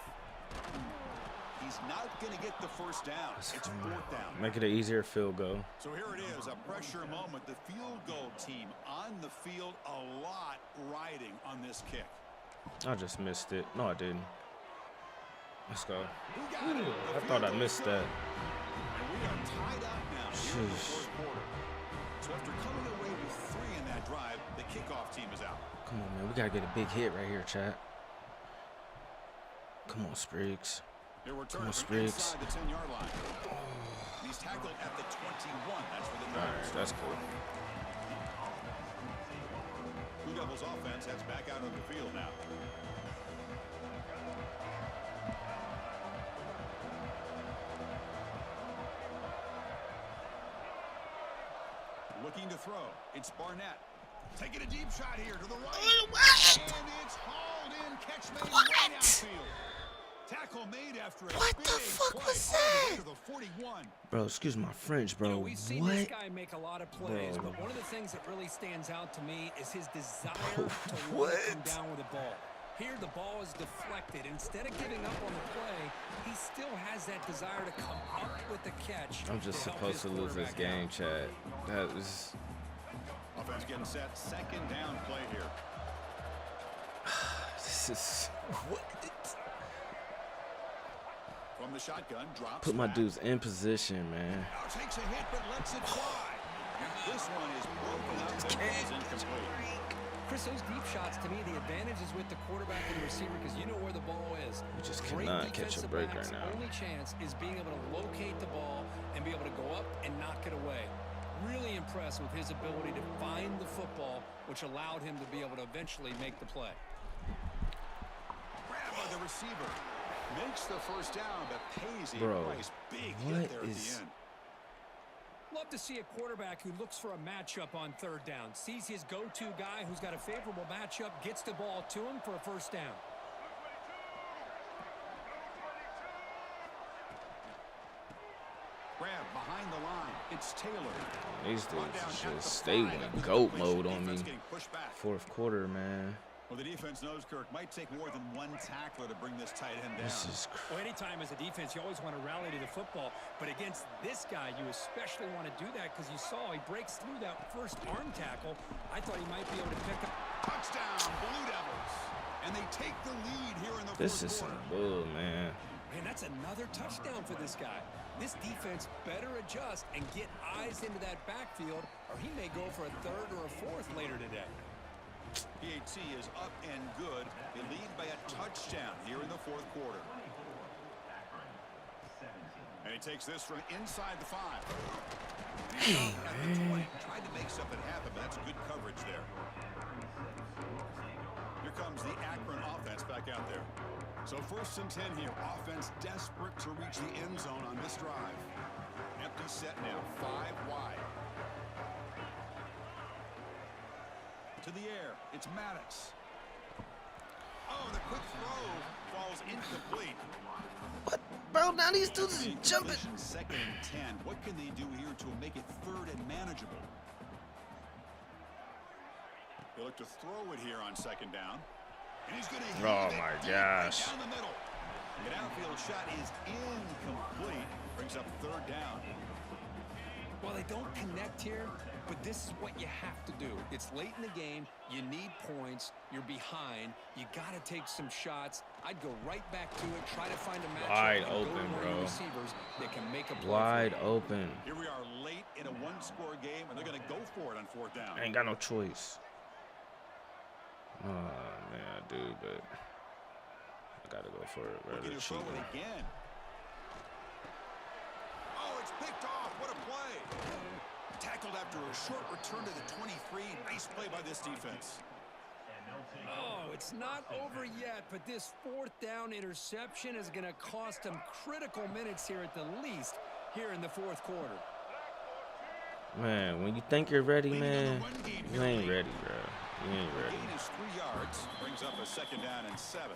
He's not going to get the first down. It's 4th down. Make it an easier field goal. So here it is, a pressure moment. The field goal team on the field, a lot riding on this kick. I just missed it. No, I didn't. Let's go. Ooh, I thought I missed that. And we are tied up now here in the 4th quarter. So after coming away with 3 in that drive, the kickoff team is out. Come on, man. We got to get a big hit right here, chat. Come on, Spriggs. Come on, Spriggs. Inside the 10-yard line. He's tackled at the 21. That's for the Niners. Right, that's cool. Blue Devils offense heads back out on the field now. Looking to throw. It's Barnett. Taking a deep shot here to the right. And it's hauled in. Catch made right outfield. Tackle made after a What the fuck was that? To the 41. Bro, excuse my French, bro. You know, we've seen what? this guy make a lot of plays, Bro. but one of the things that really stands out to me is his desire to What? come down with the ball. Here, the ball is deflected. Instead of giving up on the play, he still has that desire to come up with the catch. I'm just to help supposed his to lose this quarterback game, out. Chad. That was... Offense getting set. 2nd down play here. This is... What? From From the shotgun, drops Put my back. dudes in position, man. Now takes a hit, but lets it fly. This one is broken up and is incomplete. Chris, those deep shots, to me, the advantage is with the quarterback and the receiver because you know where the ball is. We just Great cannot catch a defensive break backs' right now. only chance is being able to locate the ball and be able to go up and knock it away. Really impressed with his ability to find the football, which allowed him to be able to eventually make the play. Grab by the receiver. Makes the first down, but pays a Bro, price. Big what hit there at is- the end. Love to see a quarterback who looks for a matchup on third down. Sees his go-to guy who's got a favorable matchup, gets the ball to him for a first down. Grab behind the line. It's Taylor. These Brought down dudes at the just stay 5 with with goat completion. mode on me. Defense getting pushed back. Fourth quarter, man. Well, the defense knows, Kirk, might take more than one tackler to bring this tight end down. This is Well, anytime as a defense, you always want to rally to the football. But against this guy, you especially want to do that because you saw he breaks through that first arm tackle. I thought he might be able to pick up. Touchdown, Blue Devils. And they take the lead here in the this fourth is some quarter. bull, man. Man, that's another touchdown for this guy. This defense better adjust and get eyes into that backfield, or he may go for a third or a fourth later today. PAT is up and good. They lead by a touchdown here in the fourth quarter. And he takes this from inside the 5. And he's at the 20. Tried to make something happen, but that's good coverage there. Here comes the Akron offense back out there. So 1st and 10 here. Offense desperate to reach the end zone on this drive. Empty set now. 5 wide. To the air. It's Maddox. Oh, the quick throw falls incomplete. What, bro? Now these dudes is jumping. Possession, 2nd and 10. What can they do here to make it 3rd and manageable? They look to throw it here on 2nd down. And he's going to hit Oh it my deep gosh. right down the middle. An outfield shot is incomplete. Brings up 3rd down. Well, they don't connect here, but this is what you have to do. It's late in the game. You need points. You're behind. You got to take some shots. I'd go right back to it, try to find a matchup. Wide and go to open, one of bro. your receivers that can make a play. Wide open. Here we are late in a 1-score game, and they're going to go for it on 4th down. I ain't got no choice. Oh, man, I do, but I got to go for it. Looking Rather to throw cheating. it again. Oh, it's picked off. What a play. Tackled after a short return to the 23. Nice play by this defense. Oh, it's not over yet, but this 4th down interception is going to cost them critical minutes here at the least here in the 4th quarter. Man, when you think you're ready, Leading on man, the run game you here ain't late. ready, bro. You ain't ready. Gain is 3 yards. Brings up a 2nd down and 7.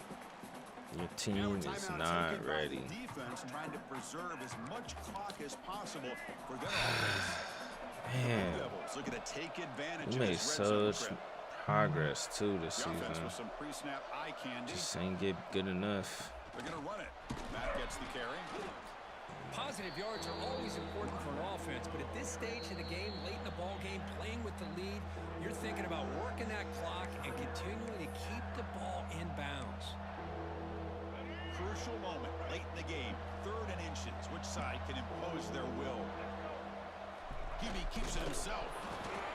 Your Now team a is timeout not taken by the ready. defense trying to preserve as much clock as possible for their offense. Man, Blue Devils looking to take advantage we of made this red zone such trip. progress, too, this The offense season. with some pre-snap eye candy. Just ain't get good enough. They're going to run it. Matt gets the carry. Positive yards are always important for an offense, but at this stage of the game, late in the ball game, playing with the lead, you're thinking about working that clock and continuing to keep the ball in bounds. Crucial moment late in the game. 3rd and inches. Which side can impose their will? Hebe keeps it himself.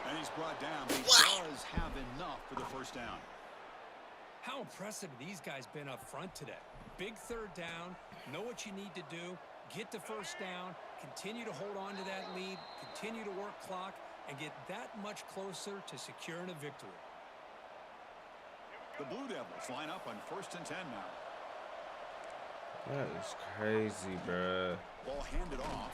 And he's brought down. But he does have enough for the 1st down. How impressive these guys been up front today. Big 3rd down, know what you need to do, get the 1st down, continue to hold on to that lead, continue to work clock, and get that much closer to securing a victory. The Blue Devils line up on 1st and 10 now. That is crazy, bruh. Ball handed off.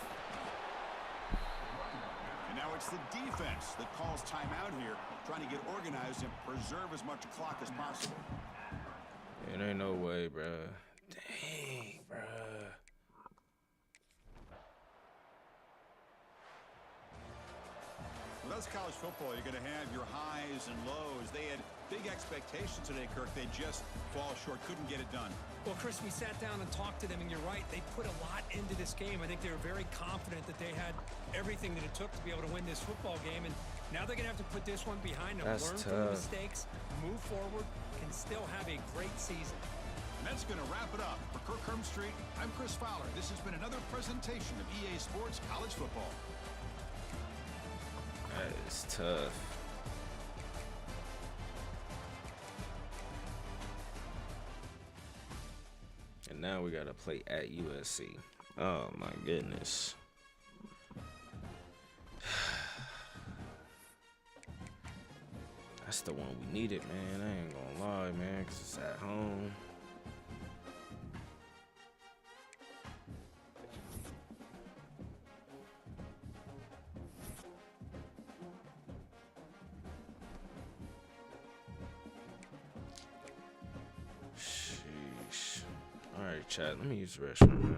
And now it's the defense that calls timeout here, trying to get organized and preserve as much clock as possible. It ain't no way, bruh. Dang, bruh. Well, that's college football. You're going to have your highs and lows. They had big expectations today, Kirk. They just fall short, couldn't get it done. Well, Chris, we sat down and talked to them, and you're right. They put a lot into this game. I think they were very confident that they had everything that it took to be able to win this football game, and now they're going to have to put this one behind them, That's learn from the tough. mistakes, move forward, can still have a great season. And that's going to wrap it up. For Kirk Street, I'm Chris Fowler. This has been another presentation of EA Sports College Football. That is tough. And now we got to play at USC. Oh, my goodness. That's the one we needed, man. I ain't gonna lie, man, because it's at home. Sheesh. All right, chat. Let me use the restroom now.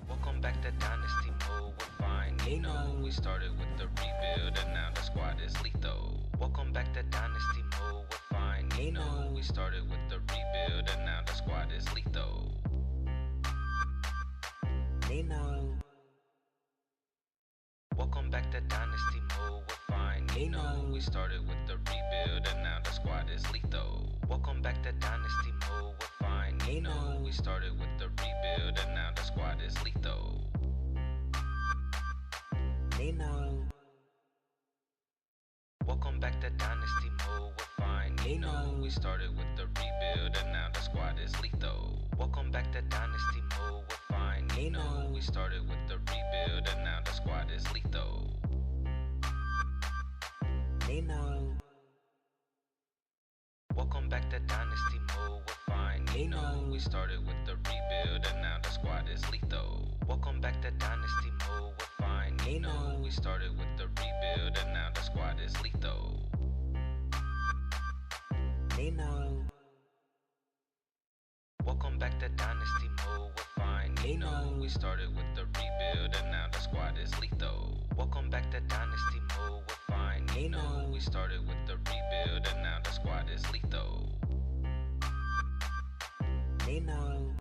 Welcome back to Dynasty mode with Fine Nino. We started with the rebuild and now the squad is lethal. Welcome back to Dynasty mode with Fine Nino. We started with the rebuild and now the squad is lethal. Nino. Welcome back to Dynasty mode with Fine Nino. We started with the rebuild and now the squad is lethal. Welcome back to Dynasty mode with Fine Nino. We started with the rebuild and now the squad is lethal. Nino. Welcome back to Dynasty mode with Fine Nino. We started with the rebuild and now the squad is lethal. Welcome back to Dynasty mode with Fine Nino. We started with the rebuild and now the squad is lethal. Nino. Welcome back to Dynasty mode with Fine Nino. We started with the rebuild and now the squad is lethal. Welcome back to Dynasty mode with Fine Nino. We started with the rebuild and now the squad is lethal. Nino. Welcome back to Dynasty mode with Fine Nino. We started with the rebuild and now the squad is lethal. Welcome back to Dynasty mode with Fine Nino. We started with the rebuild and now the squad is lethal. Nino.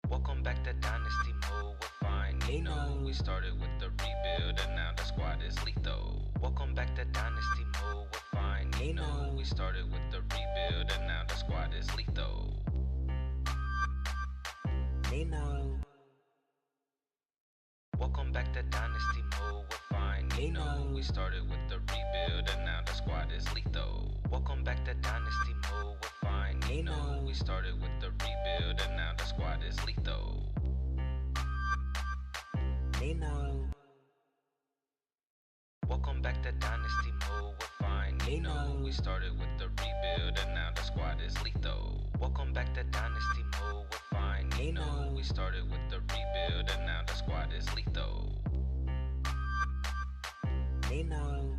Welcome back to Dynasty mode with Fine Nino. We started with the rebuild and now the squad is lethal. Welcome back to Dynasty mode with Fine Nino. We started with the rebuild and now the squad is lethal. Nino. Welcome back to Dynasty mode with Fine Nino. We started with the rebuild and now the squad is lethal. Welcome back to Dynasty mode with Fine Nino. We started with the rebuild and now the squad is lethal. Nino. Welcome back to Dynasty mode with Fine Nino. We started with the rebuild and now the squad is lethal. Welcome back to Dynasty mode with Fine Nino. We started with the rebuild and now the squad is lethal. Nino.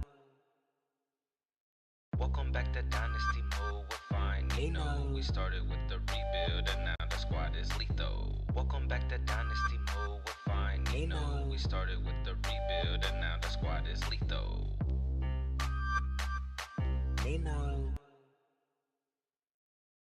Welcome back to Dynasty mode with Fine Nino. We started with the rebuild and now the squad is lethal. Welcome back to Dynasty mode with Fine Nino. We started with the rebuild and now the squad is lethal. Nino.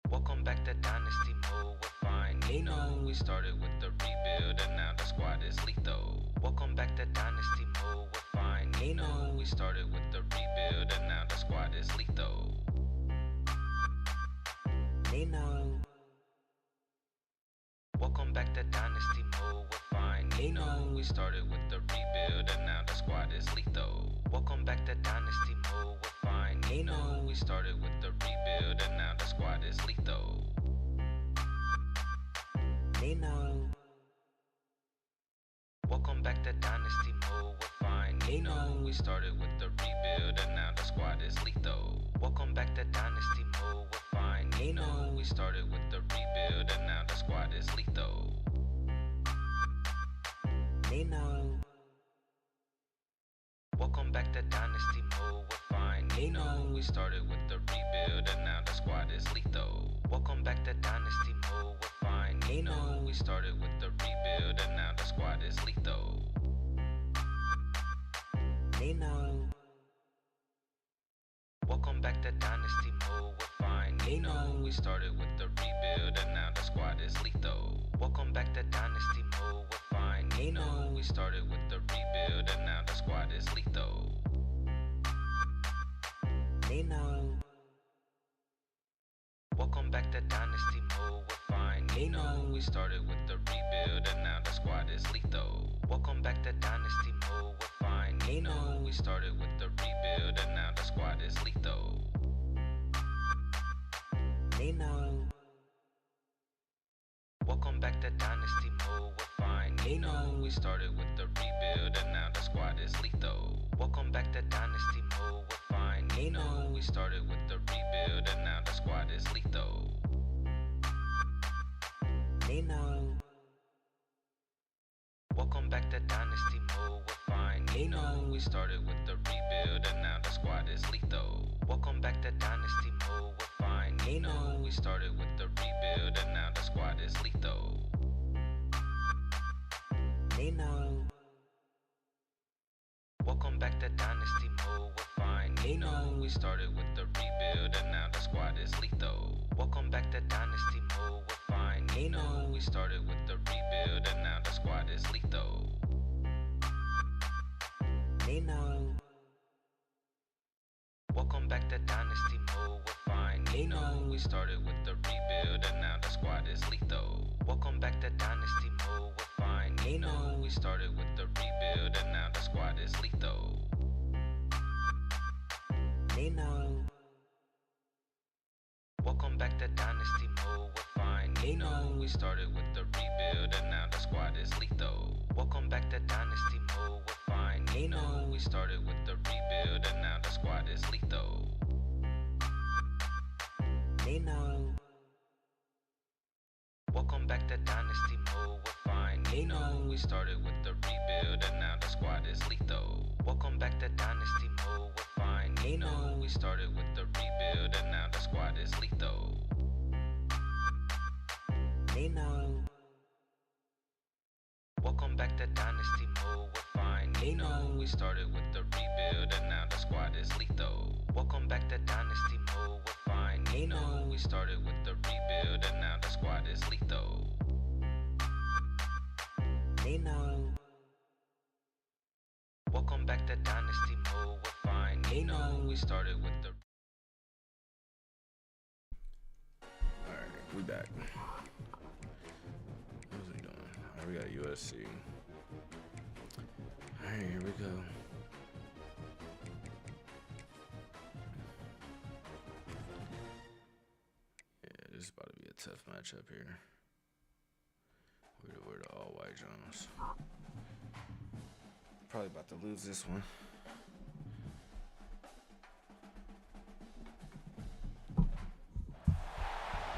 Welcome back to Dynasty mode with Fine Nino. We started with the rebuild and now the squad is lethal. Welcome back to Dynasty mode with Fine Nino. We started with the rebuild and now the squad is lethal. Nino. Welcome back to Dynasty mode with Fine Nino. We started with the rebuild and now the squad is lethal. Welcome back to Dynasty mode with Fine Nino. We started with the rebuild and now the squad is lethal. Nino. Welcome back to Dynasty mode with Fine Nino. We started with the rebuild and now the squad is lethal. Welcome back to Dynasty mode with Fine Nino. We started with the rebuild and now the squad is lethal. Nino. Welcome back to Dynasty mode with Fine Nino. We started with the rebuild and now the squad is lethal. Welcome back to Dynasty mode with Fine Nino. We started with the rebuild and now the squad is lethal. Nino. Welcome back to Dynasty mode with Fine Nino. We started with the rebuild and now the squad is lethal. Welcome back to Dynasty mode with Fine Nino. We started with the rebuild and now the squad is lethal. Nino. to Dynasty mode, we're fine, we started with the rebuild and now the squad is lethal. Welcome back to Dynasty mode, we're fine, we started with the rebuild and now the squad is lethal. Welcome back to Dynasty mode, we're fine, we started with the rebuild and now the squad is lethal. Welcome back to Dynasty mode, we're fine, we started with the rebuild and now the squad is lethal. Welcome back to Dynasty mode, we're fine, we started with the rebuild and now the squad is lethal. Welcome back to Dynasty mode, we're fine, we started with the rebuild and now the squad is lethal. Welcome back to Dynasty mode, we're fine, we started with the rebuild and now the squad is lethal. Welcome back to Dynasty mode, we're fine, we started with the rebuild and now the squad is lethal. Welcome back to Dynasty mode, we're fine, we started with the rebuild and now the squad is lethal. Welcome back to Dynasty mode, we're fine, we started with the rebuild and now the squad is lethal. Welcome back to Dynasty mode, we're fine, we started with the rebuild and now the squad is lethal. Welcome back to Dynasty mode, we're fine, we started with the rebuild and now the squad is lethal. Welcome back to Dynasty mode, we're fine, we started with the rebuild and now the squad is lethal. Welcome back to Dynasty mode, we're fine, we started with the rebuild and now the squad is lethal. Welcome back to Dynasty mode, we're fine, we started with the rebuild and now the squad is lethal. Welcome back to Dynasty mode, we're fine, we started with the rebuild and now the squad is lethal. Welcome back to Dynasty mode, we're fine, we started with the. Alright, we back. What was we doing? Alright, we got USC. Alright, here we go. Yeah, this is about to be a tough matchup here. We're the all-white Jones. Probably about to lose this one.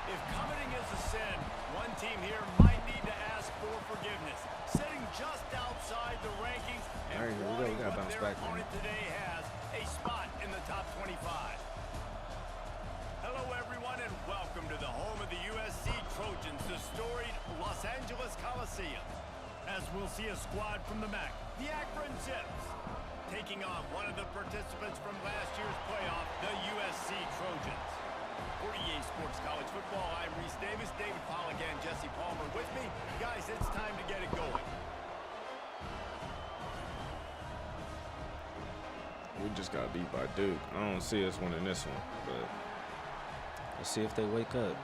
If coveting is a sin, one team here might need to ask for forgiveness. Sitting just outside the rankings and All right, here we go. We gotta bounce back, man. opponent today has a spot in the top 25. Hello, everyone, and welcome to the home of the USC Trojans, the storied Los Angeles Coliseum. As we'll see a squad from the MAC, the Akron Zips, taking on one of the participants from last year's playoff, the USC Trojans. For EA Sports College Football, I'm Reese Davis, David Pollack, and Jesse Palmer with me. Guys, it's time to get it going. We just got beat by Duke. I don't see us winning this one, but let's see if they wake up.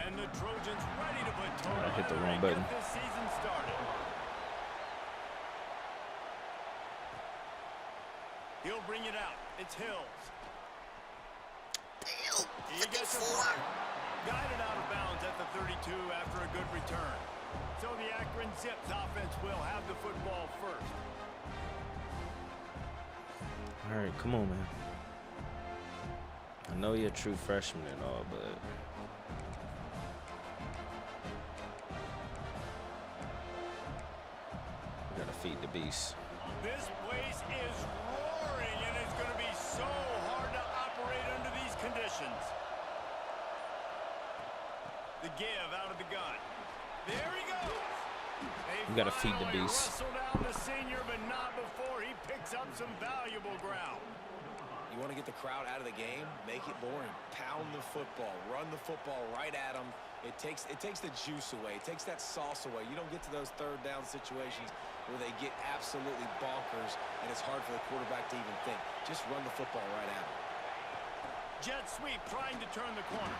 And the Trojans ready to put total I hit the on wrong and button. get this season started. He'll bring it out. It's Hills. He gets it back. Guided out of bounds at the 32 after a good return. So the Akron Zips offense will have the football first. All right, come on, man. I know you're a true freshman and all, but we gotta feed the beast. This place is roaring, and it's going to be so hard to conditions. The give out of the gun. There he goes. We got to feed the beast. Wrestle down the senior, but not before he picks up some valuable ground. You want to get the crowd out of the game? Make it boring. Pound the football. Run the football right at them. It takes the juice away. It takes that sauce away. You don't get to those third down situations where they get absolutely bonkers, and it's hard for the quarterback to even think. Just run the football right at them. Jet sweep trying to turn the corner.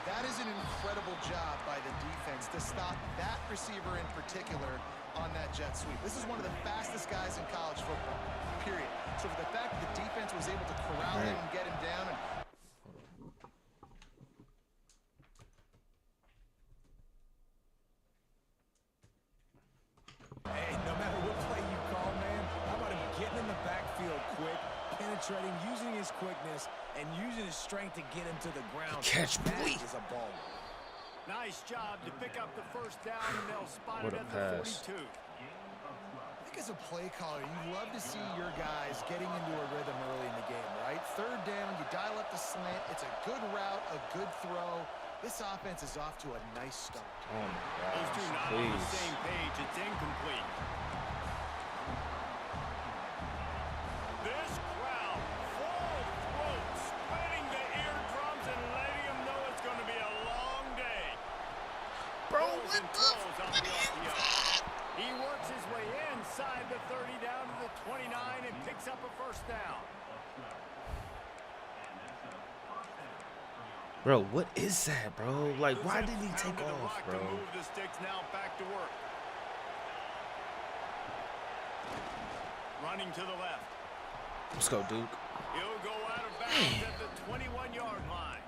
That is an incredible job by the defense to stop that receiver in particular on that jet sweep. This is one of the fastest guys in college football, period. So for the fact that the defense was able to corral him and get him down. Hey, no matter what play you call, man, how about him getting in the backfield quick, penetrating, using his quickness, and using his strength to get him to the ground. Catch, boy. That is a ball. Nice job to pick up the first down, and they'll spot What it a at pass. the 42. I think as a play caller, you love to see your guys getting into a rhythm early in the game, right? Third down, you dial up the slant. It's a good route, a good throw. This offense is off to a nice start. Oh my Those two gosh, not on the please. same page. It's incomplete. This crowd, full throat, spreading the eardrums and letting them know it's going to be a long day. Bro, what the? He works his way inside the 30 down to the 29 and picks up a first down. Bro, what is that, bro? Like, why did he take off, bro? Move the sticks now back to work. Running to the left. Let's go, Duke. He'll go out of bounds at the 21-yard line.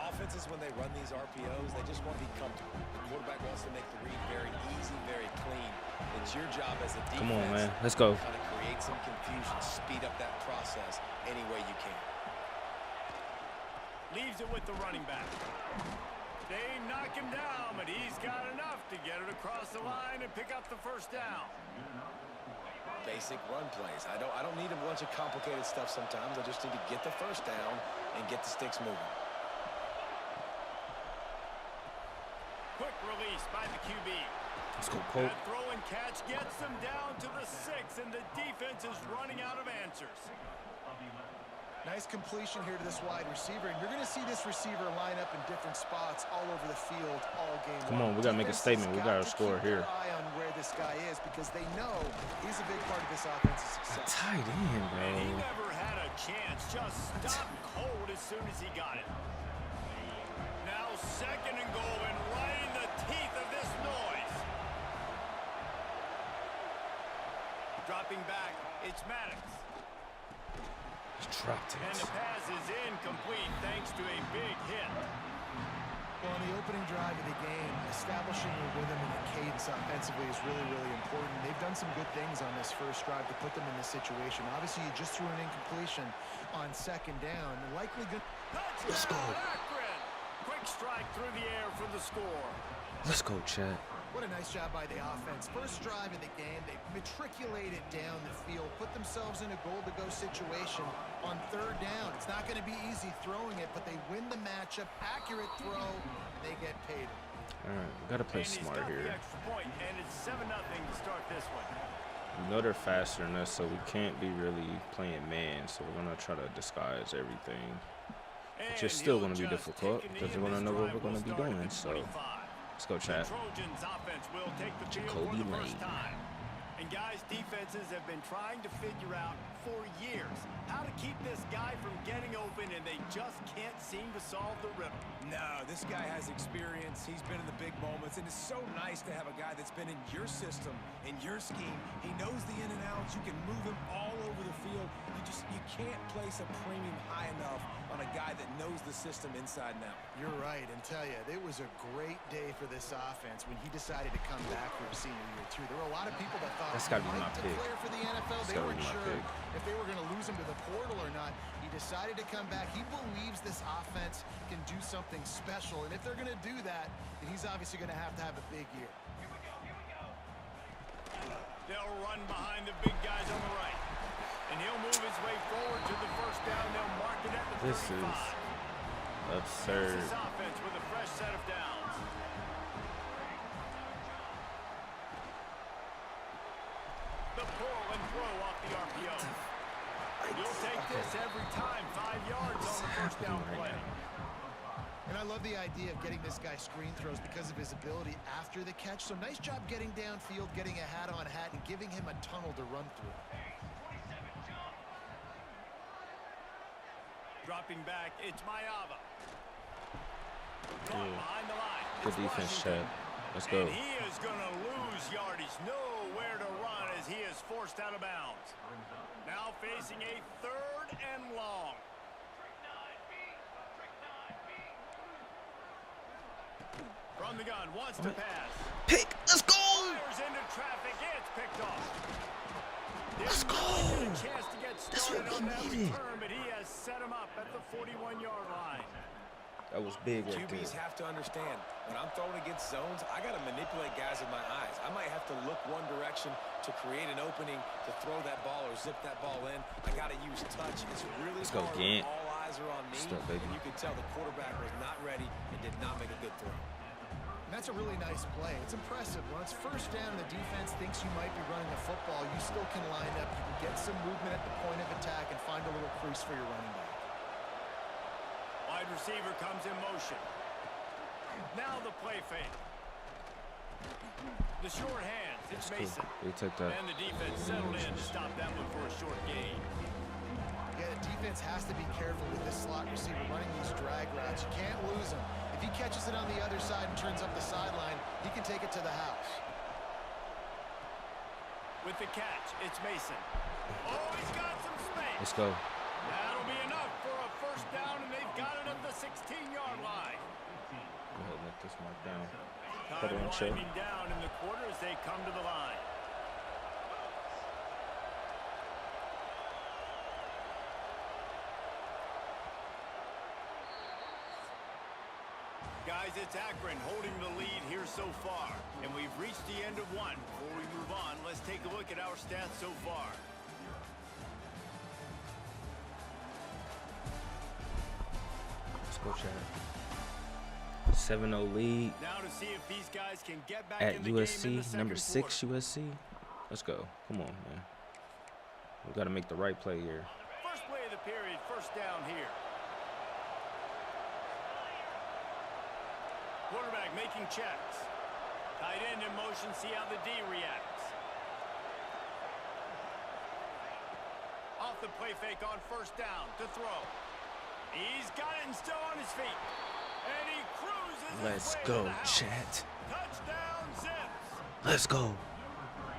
Offenses, when they run these RPOs, they just want to be comfortable. The quarterback wants to make the read very easy, very clean. It's your job as a defense. Come on, man. Let's go. To kind of create some confusion, speed up that process any way you can. Leaves it with the running back. They knock him down, but he's got enough to get it across the line and pick up the first down. Basic run plays. I don't need a bunch of complicated stuff sometimes. I just need to get the first down and get the sticks moving. Quick release by the QB. Let's go, Pope. That throw and catch gets them down to the 6, and the defense is running out of answers. Nice completion here to this wide receiver, and you're going to see this receiver line up in different spots all over the field all game long. Come on, we got to make a statement. We got to score here. Keep their eye on where this guy is because they know he's a big part of this offense's success. Tight end, bro. And he never had a chance. Just stopped cold as soon as he got it. Now second and goal, and right in the teeth of this noise. Dropping back, it's Maddox. Dropped And it. the pass is incomplete thanks to a big hit. Well, on the opening drive of the game, establishing a rhythm and a cadence offensively is really, really important. They've done some good things on this first drive to put them in this situation. Obviously, you just threw an incompletion on second down. Likely good. Let's go. Akron. Quick strike through the air for the score. Let's go, Chad. What a nice job by the offense. First drive of the game, they matriculated down the field, put themselves in a goal-to-go situation on third down. It's not going to be easy throwing it, but they win the matchup. Accurate throw, and they get paid. All right, we got to play And he's smart got here. the extra point, and it's 7-0 to start this one. We know they're faster than us, so we can't be really playing man. So we're going to try to disguise everything, which is still going to be difficult because they're going to know what we're going to be doing. So let's go, Chad. Trojans offense will take the field for the first time. And guys, defenses have been trying to figure out for years how to keep this guy from getting open, and they just can't seem to solve the riddle. No, this guy has experience. He's been in the big moments, and it's so nice to have a guy that's been in your system, in your scheme. He knows the in and outs. You can move him all over the field. You can't place a premium high enough on a guy that knows the system inside and out. You're right, and tell you, it was a great day for this offense when he decided to come back for his senior year, too. There were a lot of people that thought That's gotta be he my might pick. declare for the NFL. That's They gotta weren't be my sure pick. if they were going to lose him to the portal or not. He decided to come back. He believes this offense can do something special, and if they're going to do that, then he's obviously going to have a big year. They'll run behind the big guys on the right. And he'll move his way forward to the first down. They'll mark it at the 35. This is absurd. This offense with a fresh set of downs. The pull and throw off the RPO. You'll take this every time. 5 yards on the first down play. And I love the idea of getting this guy screen throws because of his ability after the catch. So nice job getting downfield, getting a hat-on-hat, and giving him a tunnel to run through. Dropping back, it's Mayava. Behind the line. Good defense, Chad. Let's go. And he is going to lose yardage. Nowhere to run as he is forced out of bounds. Now facing a 3rd and long. From the gun, wants to pass. Pick. Let's go. Fires into traffic. It's picked off. Let's go. Didn't get a chance to get started That's what on we that needed. return, but he has set him up at the 41-yard line. That was big right there. QBs have to understand, when I'm throwing against zones, I got to manipulate guys with my eyes. I might have to look one direction to create an opening to throw that ball or zip that ball in. I got to use touch. It's really Let's go, hard Gant. when all eyes are on me. Stuff, baby. And you can tell the quarterback was not ready and did not make a good throw. And that's a really nice play. It's impressive. When it's first down, the defense thinks you might be running the football. You still can line up. You can get some movement at the point of attack and find a little crease for your running back. Wide receiver comes in motion. Now the play fake. The short hands. It's That's Mason. cool. They took that. And the defense settled in to stop that one for a short gain. Yeah, the defense has to be careful with this slot receiver running these drag routes. You can't lose him. If he catches it on the other side and turns up the sideline, he can take it to the house. With the catch, it's Mason. Oh, he's got some space. Let's go. That'll be enough for a first down, and they've got it at the 16-yard line. Go ahead, let this mark down. Put Time it on chill. winding down in the quarter as they come to the line. Guys, it's Akron holding the lead here so far, and we've reached the end of one. Before we move on, let's take a look at our stats so far. Let's go, Chad. 7-0 lead Now to see if these guys can get back at in the game in the USC. second Number 6 quarter. USC. Let's go. Come on, man. We got to make the right play here. First play of the period, first down here. Quarterback making checks. Tight end in motion, see how the D reacts. Off the play fake on first down to throw. He's got it and still on his feet. And he cruises his Let's way to go, the house. chat. Touchdown, Zips. Let's go.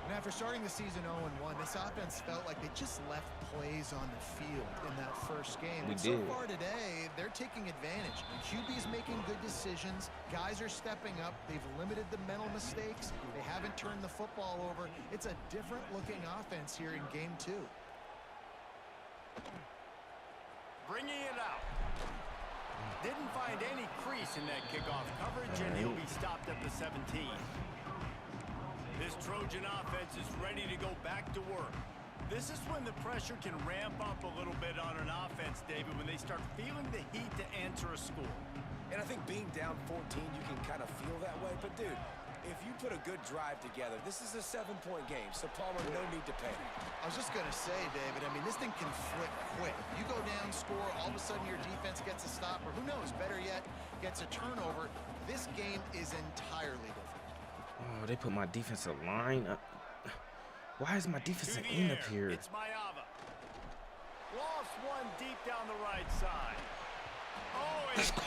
And after starting the season 0-1, this offense felt like they just left plays on the field in that first game. We And did. so far today, they're taking advantage. The QB's making good decisions. Guys are stepping up. They've limited the mental mistakes. They haven't turned the football over. It's a different looking offense here in game 2. Bringing it out. Didn't find any crease in that kickoff coverage, and he'll be stopped at the 17. This Trojan offense is ready to go back to work. This is when the pressure can ramp up a little bit on an offense, David, when they start feeling the heat to answer a score. And I think being down 14, you can kind of feel that way. But, dude, if you put a good drive together, this is a 7-point game. So, Palmer, no need to panic. I was just going to say, David, I mean, this thing can flip quick. You go down, score, all of a sudden your defense gets a stop, or who knows, better yet, gets a turnover. This game is entirely different. Oh, they put my defensive line up. Why is my defensive end up here? It's Mayava. Lost one deep down the right side. Oh, Let's go.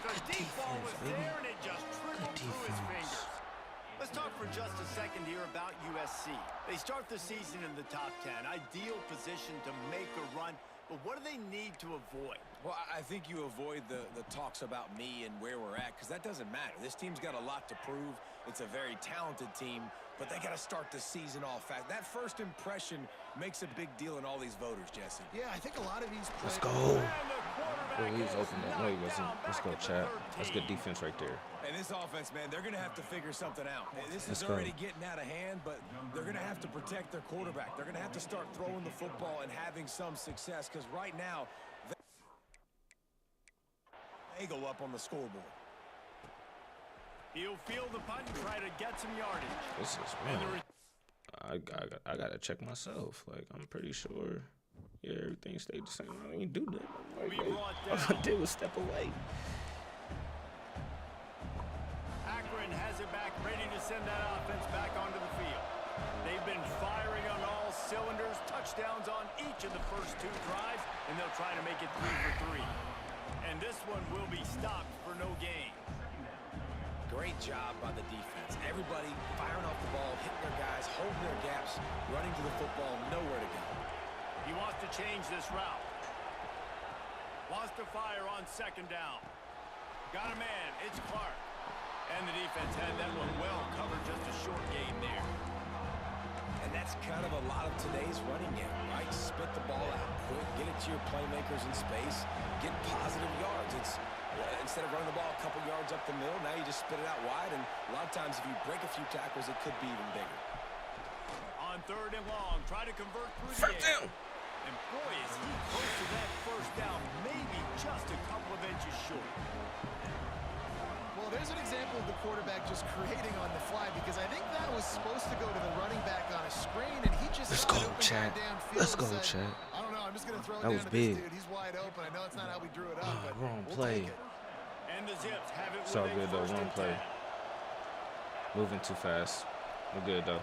The Good deep ball defense, was baby. there, and it just trickled Good through his defense. fingers. Let's talk for just a second here about USC. They start the season in the top 10. Ideal position to make a run, but what do they need to avoid? Well, I think you avoid the talks about me and where we're at, because that doesn't matter. This team's got a lot to prove. It's a very talented team, but they got to start the season off fast. That first impression makes a big deal in all these voters, Jesse. Yeah, I think a lot of these Let's players. go. And the quarterback tackle. he's open up. No, he wasn't. Let's go, Chad. That's good defense right there. And this offense, man, they're going to have to figure something out. This Let's is go. already getting out of hand, but they're going to have to protect their quarterback. They're going to have to start throwing the football and having some success because right now, they go up on the scoreboard. He'll field the punt and try to get some yardage. This is, man, I got to check myself. Like, I'm pretty sure, yeah, everything stayed the same. I didn't do that. Like, all I did was step away. Akron has it back, ready to send that offense back onto the field. They've been firing on all cylinders, touchdowns on each of the first 2 drives, and they'll try to make it 3 for 3. And this one will be stopped for no gain. Great job by the defense. Everybody firing off the ball, hitting their guys, holding their gaps, running to the football, nowhere to go. He wants to change this route. Wants to fire on 2nd down. Got a man. It's Clark. And the defense had that one well covered, just a short gain there. And that's kind of a lot of today's running game, right? Spit the ball out quick, get it to your playmakers in space, get positive yards. It's instead of running the ball a couple yards up the middle, now you just spit it out wide, and a lot of times if you break a few tackles, it could be even bigger. On 3rd and long, try to convert through the air. And boy, is he close to that 1st down, maybe just a couple of inches short. Well, there's an example of the quarterback just creating on the fly because I think that was supposed to go to the running back on a screen, and he just Let's saw go, an open Chad. guy downfield Let's and go, said, Chad. I don't know, I'm just going to throw it That down was to big. this dude. He's wide open. I know it's not how we drew it up, but Wrong we'll play. take it. And the Zips have it It's with all a good, though. 1st One and play. 10. Moving too fast. We're good, though.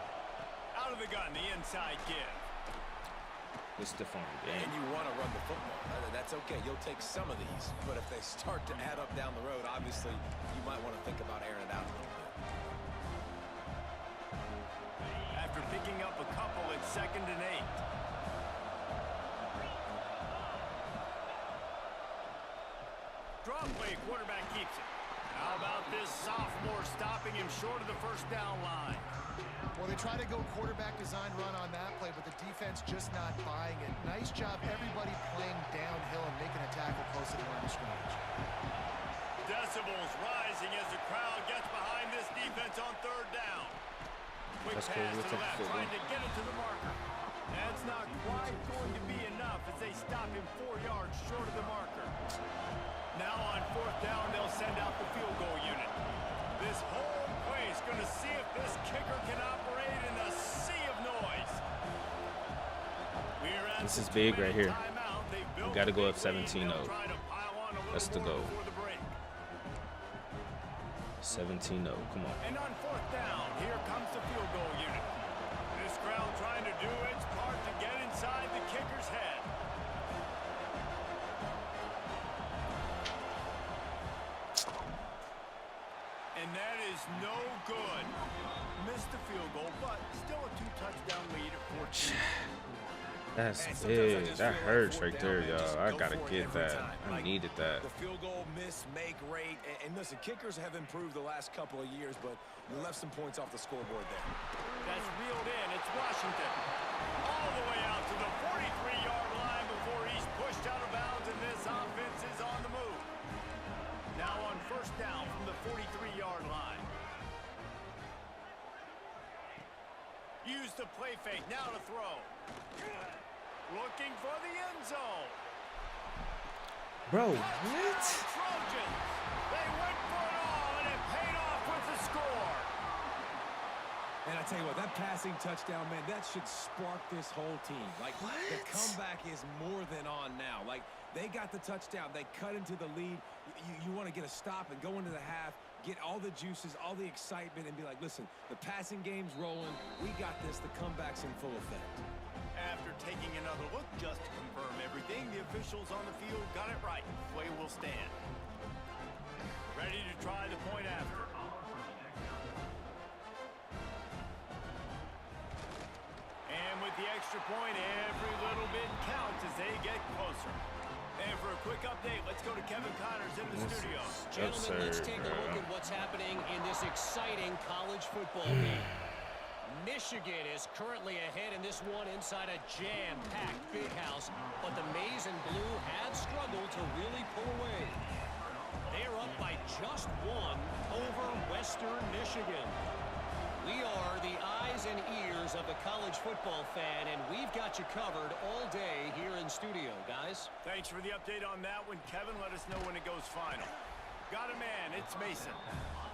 Out of the gun, the inside give. It's stiff on the And game. you want to run the football. That's okay. You'll take some of these. But if they start to add up down the road, obviously, you might want to think about airing it out a little bit. After picking up a couple, it's 2nd and 8. Draw play, quarterback keeps it. How about this sophomore stopping him short of the 1st down line? Well, they try to go quarterback design run on that play, but the defense just not buying it. Nice job, everybody playing downhill and making a tackle close to the line of scrimmage. Decibels rising as the crowd gets behind this defense on 3rd down. Quick That's pass cool. We'll to the take the left, field trying goal. to get it to the marker. That's not quite going to be enough as they stop him 4 yards short of the marker. Now on 4th down, they'll send out the field goal unit. This whole play is going to see if this kicker can operate in the sea of noise. This is big right here. We got to go up 17-0. That's the goal. 17-0. Come on. And on 4th down, here comes the field goal unit. This crowd trying to do its part to get inside the kicker's head. And that is no good. Missed the field goal, but still a 2-touchdown lead at 14. That's And sometimes I big. just That feel like hurts 4th right down, there, man, just y'all. I go got to for it get every that. time. I Like, needed that. The field goal miss, make rate. And listen, kickers have improved the last couple of years, but you left some points off the scoreboard there. That's reeled in. It's Washington. All the way out to the 43-yard line before he's pushed out of bounds, and this offense is on the move. Now on 1st down from the 43-yard line. Use the play fake. Now to throw. Looking for the end zone. Bro, Touchdown, what? Trojans. They went for it all, and it paid off with the score. And I tell you what, that passing touchdown, man, that should spark this whole team. Like, the comeback is more than on now. Like, they got the touchdown. They cut into the lead. You want to get a stop and go into the half, get all the juices, all the excitement, and be like, listen, the passing game's rolling. We got this. The comeback's in full effect. After taking another look just to confirm everything, the officials on the field got it right. Play will stand. Ready to try the point after. And with the extra point, every little bit counts as they get closer. And for a quick update, let's go to Kevin Connors in the studio. Gentlemen, let's take a look at what's happening in this exciting college football game. Michigan is currently ahead in this one inside a jam-packed big house, but the Maize and Blue have struggled to really pull away. They're up by just one over Western Michigan. We are the eyes and ears of the college football fan, and we've got you covered all day here in studio, guys. Thanks for the update on that one, Kevin. Let us know when it goes final. Got a man. It's Mason.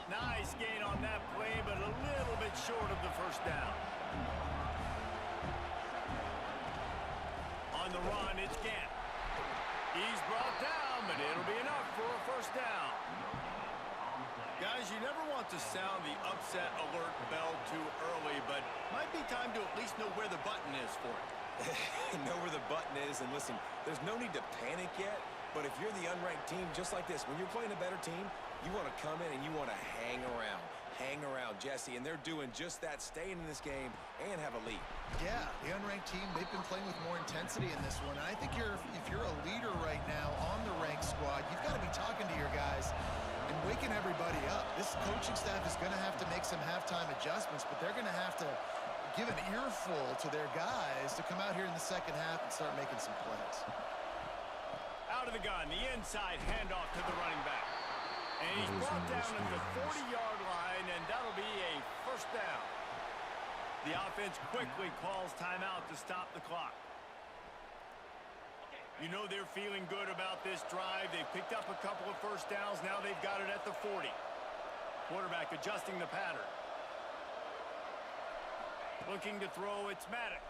Nice gain on that play, but a little bit short of the first down. On the run, it's Gant. He's brought down, but it'll be enough for a first down. Guys, you never want to sound the upset alert bell too early, but might be time to at least know where the button is for it. Know where the button is, and listen, there's no need to panic yet, but if you're the unranked team, just like this, when you're playing a better team, you want to come in and you want to hang around Jesse, and they're doing just that, staying in this game and have a lead. Yeah, the unranked team, they've been playing with more intensity in this one, and I think if you're a leader right now on the ranked squad, you've got to be talking to your guys and waking everybody up. This coaching staff is going to have to make some halftime adjustments, but they're going to have to give an earful to their guys to come out here in the second half and start making some plays. Out of the gun, the inside handoff to the running back. And he's brought down at the 40-yard line, and that'll be a first down. The offense quickly calls timeout to stop the clock. You know they're feeling good about this drive. They've picked up a couple of first downs. Now they've got it at the 40. Quarterback adjusting the pattern. Looking to throw, it's Maddox.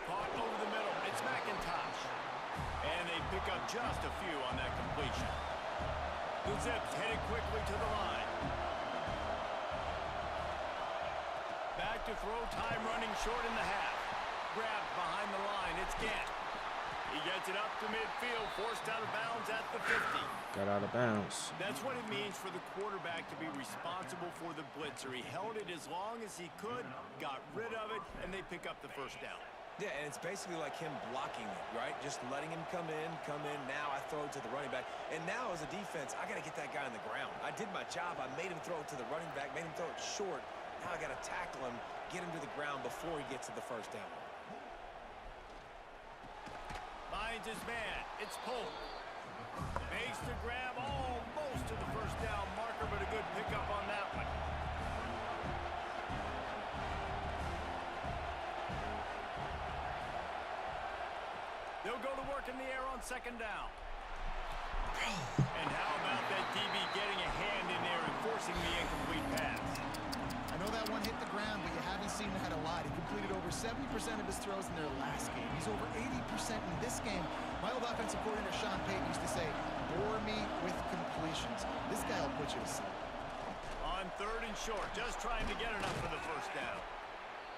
Caught over the middle, it's McIntosh. And they pick up just a few on that completion. The Zips headed quickly to the line. Back to throw, time running short in the half. Grabbed behind the line, it's Gant. He gets it up to midfield, forced out of bounds at the 50. Got out of bounds. That's what it means for the quarterback to be responsible for the blitzer. He held it as long as he could, got rid of it, and they pick up the first down. Yeah, and it's basically like him blocking it, right? Just letting him come in. Now I throw it to the running back. And now as a defense, I got to get that guy on the ground. I did my job. I made him throw it to the running back, made him throw it short. Now I got to tackle him, get him to the ground before he gets to the first down. Finds his man. It's Polk. Makes the grab almost to the first down marker, but a good pickup on that one. They'll go to work in the air on second down. And how about that DB getting a hand in there and forcing the incomplete pass? I know that one hit the ground, but you haven't seen that a lot. He completed over 70% of his throws in their last game. He's over 80% in this game. My old offensive coordinator, Sean Payton, used to say, bore me with completions. This guy will put you to sleep. On third and short, just trying to get enough for the first down.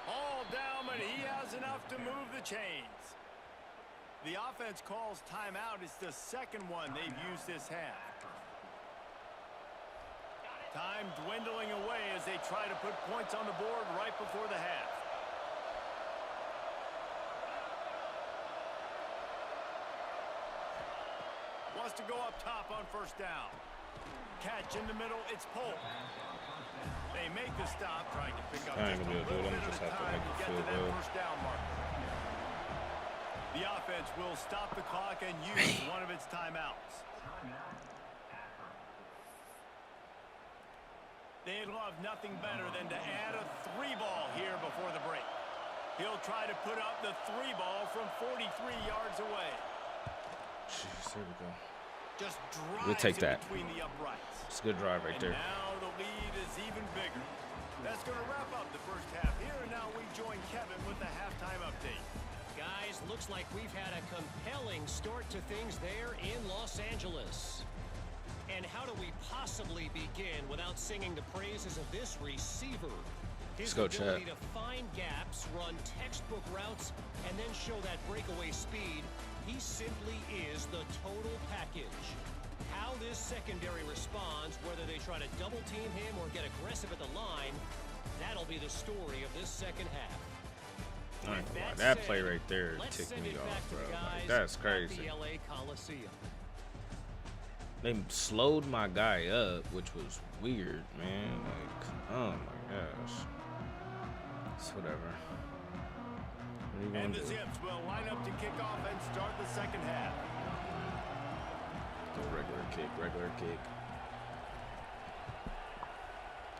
All down, but he has enough to move the chains. The offense calls timeout. It's the second one they've used this half. Time dwindling away as they try to put points on the board right before the half. Wants to go up top on first down. Catch in the middle, it's Polk. They make the stop, trying to pick up just a little bit of time to get to that first down marker. The offense will stop the clock and use one of its timeouts. They'd love nothing better than to add a 3-ball here before the break. He'll try to put up the 3-ball from 43 yards away. Jeez, here we go. Just drives we'll take that. Between the uprights. It's a good drive right there. Now the lead is even bigger. That's going to wrap up the first half here, and now we join Kevin with the halftime update. Guys, looks like we've had a compelling start to things there in Los Angeles. And how do we possibly begin without singing the praises of this receiver? His ability to find gaps, run textbook routes, and then show that breakaway speed, he simply is the total package. How this secondary responds, whether they try to double team him or get aggressive at the line, that'll be the story of this second half. That play right there ticked me off, bro. Like, that's crazy. The LA Coliseum. They slowed my guy up, which was weird, man. Like, oh my gosh. It's whatever. What are you And gonna the do? Zips will line up to kick off and start the second half. Go regular kick, regular kick.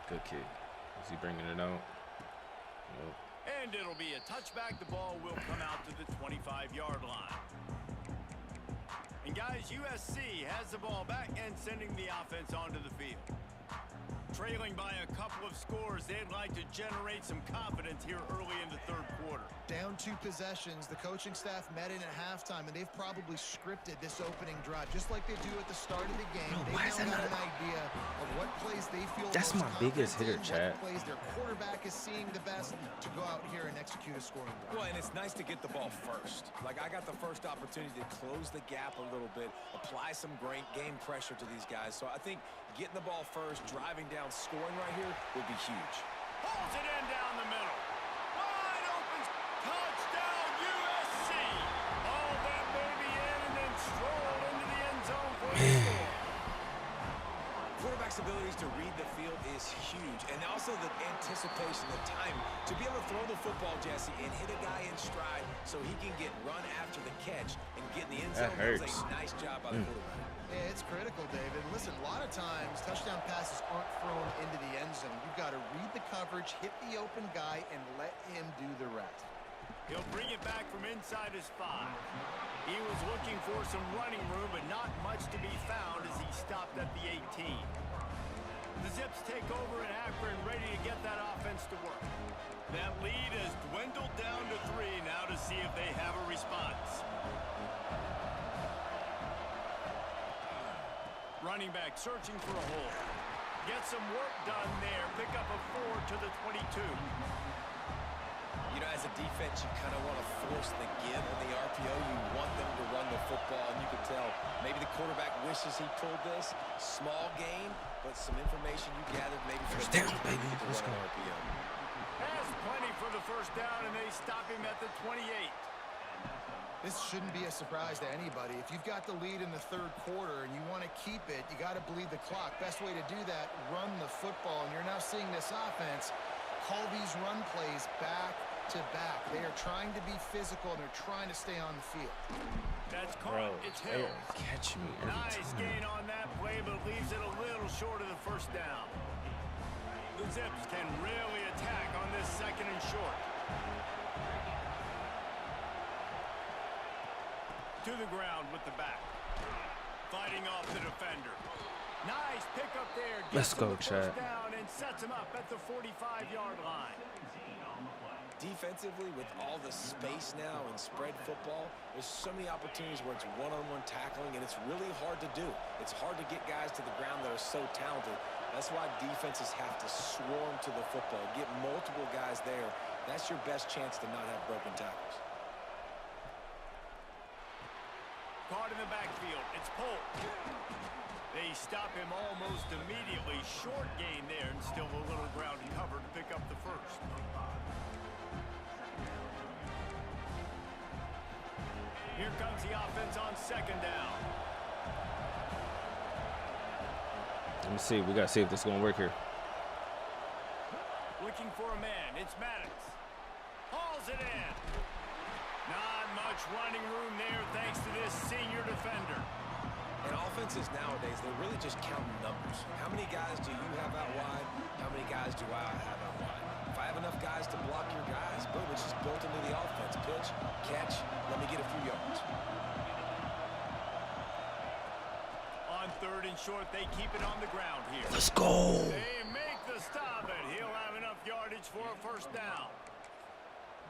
Good kick. Is he bringing it out? Nope. And it'll be a touchback. The ball will come out to the 25-yard line. And guys, USC has the ball back and sending the offense onto the field. Trailing by a couple of scores, they'd like to generate some confidence here early in the third quarter. Down 2 possessions, the coaching staff met in at halftime, and they've probably scripted this opening drive, just like they do at the start of the game. They've now got an idea of what plays they feel That's most my biggest hitter, confident in, chat. what plays their quarterback is seeing the best to go out here and execute a scoring drive. Well, and it's nice to get the ball first. Like, I got the first opportunity to close the gap a little bit, apply some great game pressure to these guys. So I think getting the ball first, driving down, scoring right here would be huge. Pulls it in down the middle. Wide open. Touchdown, USC. All that baby in and then stroll into the end zone for the score. Quarterback's abilities to read the field is huge, and also the anticipation, the time to be able to throw the football, Jesse, and hit a guy in stride so he can get run after the catch and get in the end zone. That hurts. That was a nice job by the quarterback. Yeah, it's critical, David. Listen, a lot of times touchdown passes aren't thrown into the end zone. You've got to read the coverage, hit the open guy, and let him do the rest. He'll bring it back from inside his 5. He was looking for some running room, but not much to be found as he stopped at the 18. The Zips take over in Akron, ready to get that offense to work. That lead has dwindled down to 3 now to see if they have a response. Running back searching for a hole. Get some work done there. Pick up a 4 to the 22. You know, as a defense, you kind of want to force the give on the RPO. You want them to run the football, and you can tell maybe the quarterback wishes he pulled this. Small gain, but some information you gathered maybe from the down, baby. Let's go. RPO. Has plenty for the first down, and they stop him at the 28. This shouldn't be a surprise to anybody. If you've got the lead in the third quarter and you want to keep it, you got to bleed the clock. Best way to do that, run the football. And you're now seeing this offense call these run plays back to back. They are trying to be physical, and they're trying to stay on the field. That's caught. It's they Hill. are catching me every Nice time. gain on that play, but leaves it a little short of the first down. The Zips can really attack on this second and short. To the ground with the back. Fighting off the defender. Nice pickup there. Let's go, Chad. Chad. Down and sets him up at the 45-yard line. Defensively, with all the space now in spread football, there's so many opportunities where it's one-on-one tackling, and it's really hard to do. It's hard to get guys to the ground that are so talented. That's why defenses have to swarm to the football, get multiple guys there. That's your best chance to not have broken tackles. Caught in the backfield. It's Polk. They stop him almost immediately. Short gain there and still a little ground cover to pick up the first. Here comes the offense on second down. Let me see. We got to see if this is going to work here. Looking for a man. It's Maddox. Hauls it in. Not much running room there thanks to this senior defender. And offenses nowadays, they're really just counting numbers. How many guys do you have out wide? How many guys do I have out wide? If I have enough guys to block your guys, boom, it's just built into the offense. Pitch, catch, let me get a few yards. On third and short, they keep it on the ground here. Let's go. They make the stop, and he'll have enough yardage for a first down.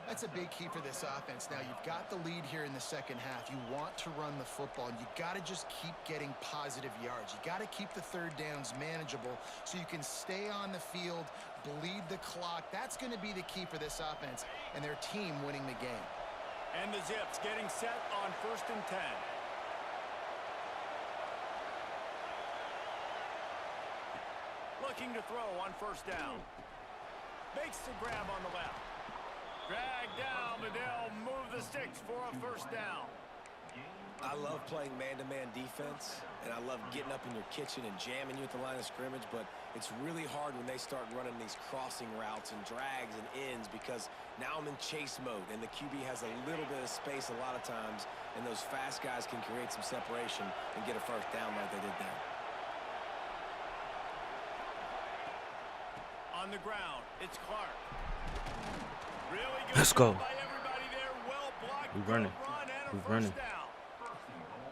That's a big key for this offense. Now, you've got the lead here in the second half. You want to run the football, and you got to just keep getting positive yards. You got to keep the third downs manageable so you can stay on the field, bleed the clock. That's going to be the key for this offense and their team winning the game. And the Zips getting set on first and 10. Looking to throw on first down. Makes the grab on the left. Drag down, but they'll move the sticks for a first down. I love playing man-to-man defense, and I love getting up in your kitchen and jamming you at the line of scrimmage, but it's really hard when they start running these crossing routes and drags and ends because now I'm in chase mode, and the QB has a little bit of space a lot of times, and those fast guys can create some separation and get a first down like they did there. On the ground, it's Clark. Really good. Let's go. By everybody there. Well blocked. We running. We running.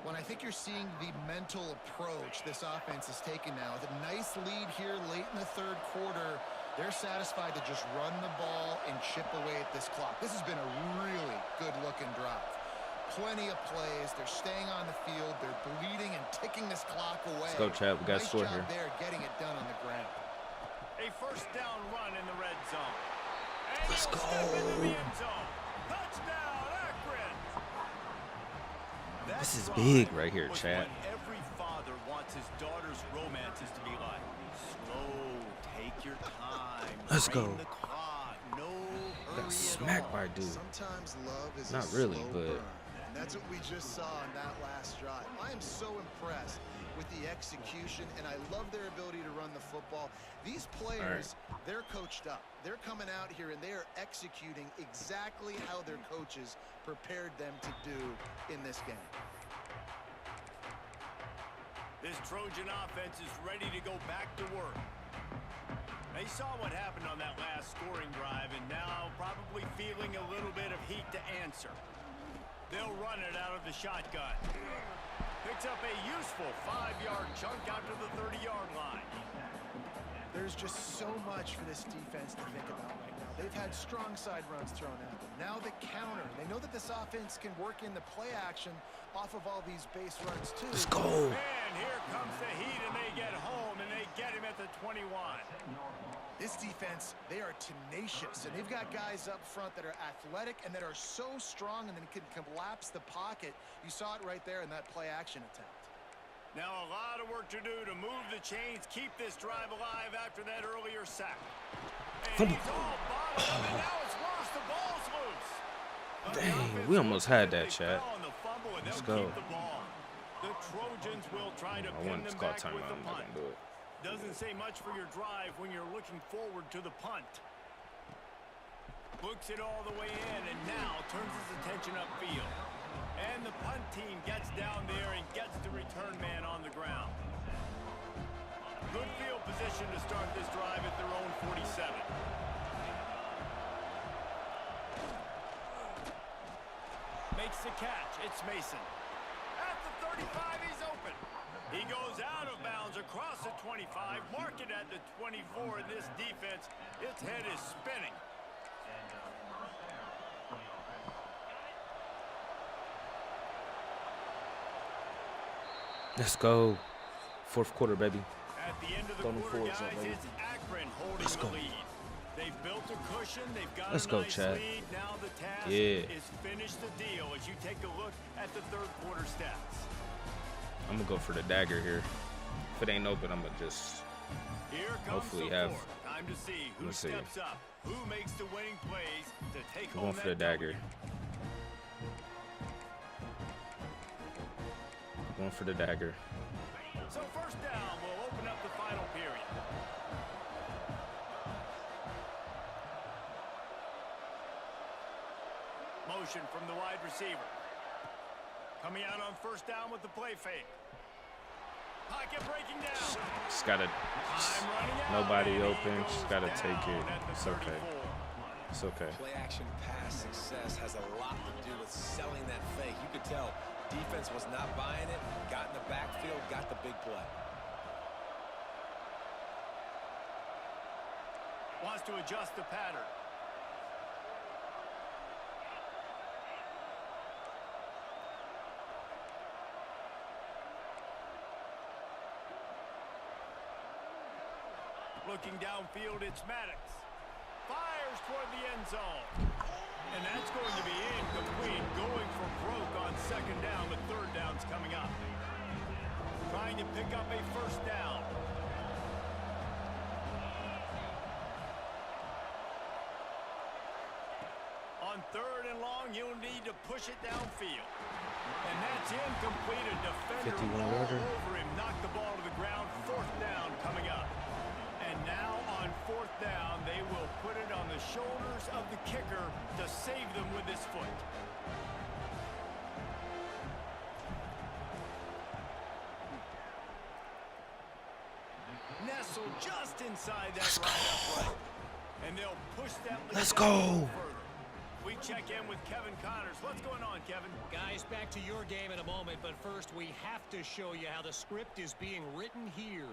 When I think you're seeing the mental approach this offense is taking now, with a nice lead here late in the third quarter, they're satisfied to just run the ball and chip away at this clock. This has been a really good-looking drive. Plenty of plays. They're staying on the field. They're bleeding and ticking this clock away. Let's go, Chad. We got to score here. There, getting it done on the ground. A first down run in the red zone. And Let's go. Step into the end zone. Touchdown, Akron. This is big right here, Chad. Every father wants his daughter's romances to be like, slow, take your time. Let's go. The clock, no hurry Got at smacked all. by a dude. Sometimes love is Not a really, slow but burn. And that's what we just saw in that last drive. I am so impressed with the execution, and I love their ability to run the football. These players, they're coached up. They're coming out here, and they are executing exactly how their coaches prepared them to do in this game. This Trojan offense is ready to go back to work. They saw what happened on that last scoring drive, and now probably feeling a little bit of heat to answer. They'll run it out of the shotgun. Picks up a useful 5-yard chunk out to the 30-yard line. There's just so much for this defense to think about right now. They've had strong side runs thrown at them. Now the counter. They know that this offense can work in the play action off of all these base runs too. Let's go. And here comes the heat, and they get home, and they get him at the 21. This defense, they are tenacious, and they've got guys up front that are athletic and that are so strong and then can collapse the pocket. You saw it right there in that play action attempt. Now a lot of work to do to move the chains, keep this drive alive after that earlier sack. And he's all bottled up, and now it's worse. The ball's loose. Dang, we almost had that, Chad. Let's go. The Trojans will try to pin them back with the punt. Doesn't say much for your drive when you're looking forward to the punt. Books it all the way in, and now turns his attention upfield. And the punt team gets down there and gets the return man on the ground. Good field position to start this drive at their own 47. Makes the catch. It's Mason. At the 35, he's open. He goes out of bounds across the 25, mark it at the 24, and this defense, its head is spinning. Let's go. Fourth quarter, baby. At the end of the quarter, guys, it's Akron holding the lead. They've built a cushion. They've got a nice lead. Now the task is finish the deal as you take a look at the third quarter stats. I'm going to go for the dagger here. If it ain't open, I'm going to just hopefully have. Time to see who steps up, who makes the winning plays to take home going for the dagger. Going for the dagger. So first down will open up the final period. Motion from the wide receiver. Coming out on first down with the play fake. Pocket breaking down. Just gotta. Nobody open. Just gotta take it. It's okay. It's okay. Play action pass success has a lot to do with selling that fake. You could tell defense was not buying it. Got in the backfield. Got the big play. Wants to adjust the pattern. Looking downfield, it's Maddox. Fires toward the end zone. And that's going to be incomplete. Going for broke on second down, but third down's coming up. Trying to pick up a first down. On On 3rd and long, you'll need to push it downfield. And that's incomplete. A defender 51-yarder. over him. Knocked the ball to the ground. 4th down coming up. And now on 4th down, they will put it on the shoulders of the kicker to save them with his foot. Nestled just inside that right upright. And they'll push that lead Let's down go. further. We check in with Kevin Connors. What's going on, Kevin? Guys, back to your game in a moment, but first we have to show you how the script is being written here.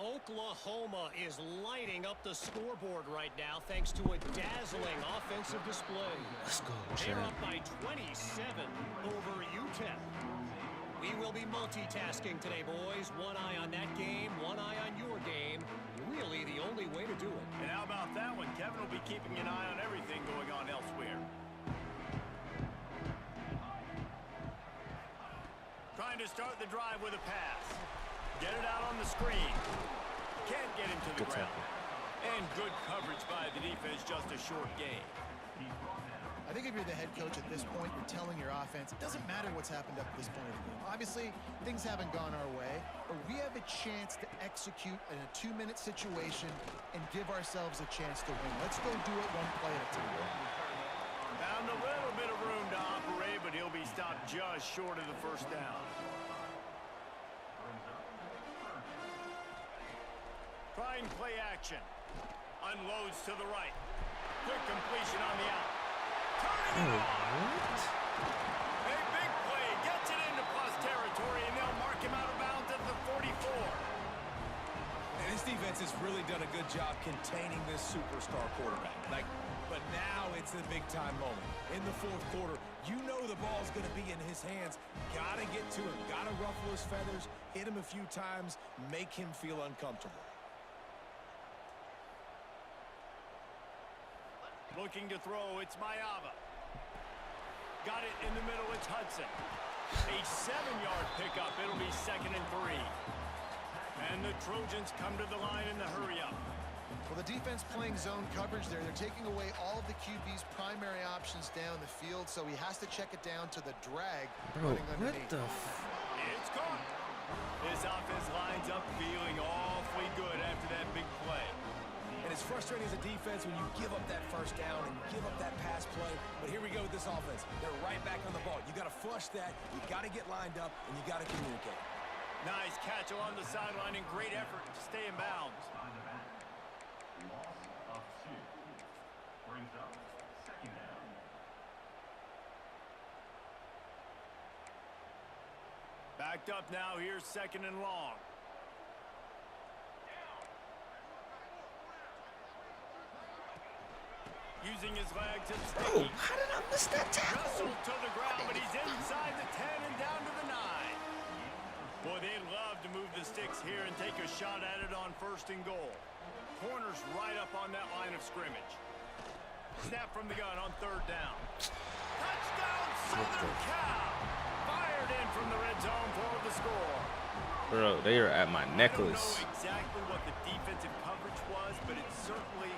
Oklahoma is lighting up the scoreboard right now thanks to a dazzling offensive display. Let's go, They're champ. up by 27 over UTEP. We will be multitasking today, boys. One eye on that game, one eye on your game. Really the only way to do it. And how about that one? Kevin will be keeping an eye on everything going on elsewhere. Trying to start the drive with a pass. Get it out on the screen. Can't get him to the Good ground. tackle. And good coverage by the defense, just a short gain. I think if you're the head coach at this point, you're telling your offense, it doesn't matter what's happened up to this point of the game. Obviously, things haven't gone our way, but we have a chance to execute in a 2-minute situation and give ourselves a chance to win. Let's go do it one play at a time. Found a little bit of room to operate, but he'll be stopped just short of the 1st down. Trying play action. Unloads to the right. Quick completion on the out. Turning it on. A big play. Gets it into plus territory, and they'll mark him out of bounds at the 44. And this defense has really done a good job containing this superstar quarterback. But now it's the big-time moment. In the 4th quarter, you know the ball's going to be in his hands. Got to get to him. Got to ruffle his feathers, hit him a few times, make him feel uncomfortable. Looking to throw, it's Mayava. Got it in the middle, it's Hudson. A 7-yard pickup, it'll be 2nd and 3. And the Trojans come to the line in the hurry-up. Well, the defense playing zone coverage there. They're taking away all of the QB's primary options down the field, so he has to check it down to the drag. Bro, running what underneath. the It's caught. This offense lines up feeling awfully good after that big play. And it's frustrating as a defense when you give up that 1st down and you give up that pass play. But here we go with this offense. They're right back on the ball. You got to flush that. You got to get lined up, and you got to communicate. Nice catch along the sideline and great effort to stay in bounds. Backed up now. Here's 2nd and long. Using his legs and Bro, sticking. how did I miss that tackle? Wrestled to the ground, but he's inside the 10 and down to the 9. Boy, they'd love to move the sticks here and take a shot at it on 1st and goal. Corners right up on that line of scrimmage. Snap from the gun on 3rd down. Touchdown, Southern Cal! Fired in from the red zone for the score. Bro, they are at my I don't necklace. know exactly what the defensive coverage was, but it certainly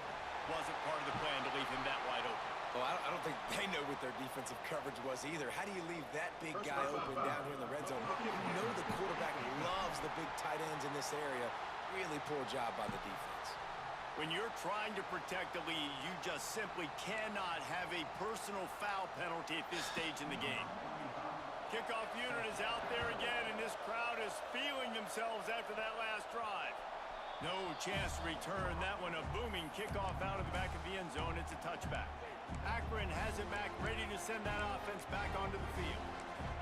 wasn't part of the plan to leave him that wide open. Well, I don't think they know what their defensive coverage was either. How do you leave that big guy open down here in the red zone? You know the quarterback loves the big tight ends in this area. Really poor job by the defense. When you're trying to protect the lead, you just simply cannot have a personal foul penalty at this stage in the game. Kickoff unit is out there again, and this crowd is feeling themselves after that last drive. No chance to return that one. A booming kickoff out of the back of the end zone. It's a touchback. Akron has it back, ready to send that offense back onto the field.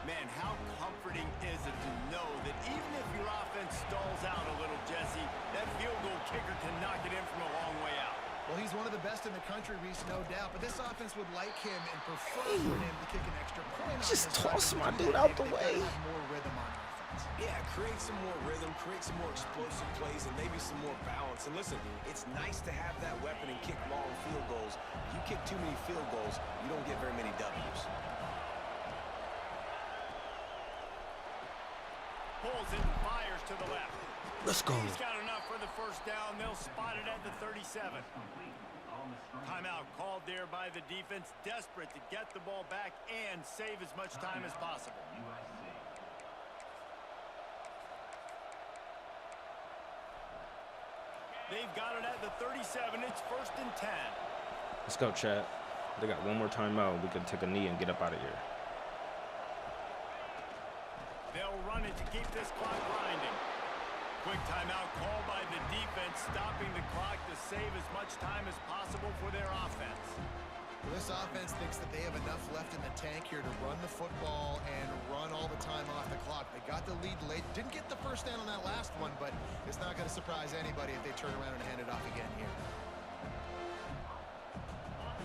Man, how comforting is it to know that even if your offense stalls out a little, Jesse, that field goal kicker can knock it in from a long way out. Well, he's one of the best in the country, Reese, no doubt. But this offense would like him and prefer for him to kick an extra point. Just on this toss record. my To do dude that, out the they've way. gotta have more rhythm on offense. Yeah, create some more rhythm, create some more explosive plays, and maybe some more balance. And listen, it's nice to have that weapon and kick long field goals. You kick too many field goals, you don't get very many W's. Pulls it and fires to the left. Let's go. He's got enough for the first down. They'll spot it at the 37. Timeout called there by the defense, desperate to get the ball back and save as much time as possible. They've got it at the 37. It's 1st and 10. Let's go, chat. They got one more timeout. We can take a knee and get up out of here. They'll run it to keep this clock grinding. Quick timeout called by the defense, stopping the clock to save as much time as possible for their offense. Well, this offense thinks that they have enough left in the tank here to run the football and run all the time off the clock. They got the lead late. Didn't get the first down on that last one, but it's not going to surprise anybody if they turn around and hand it off again here.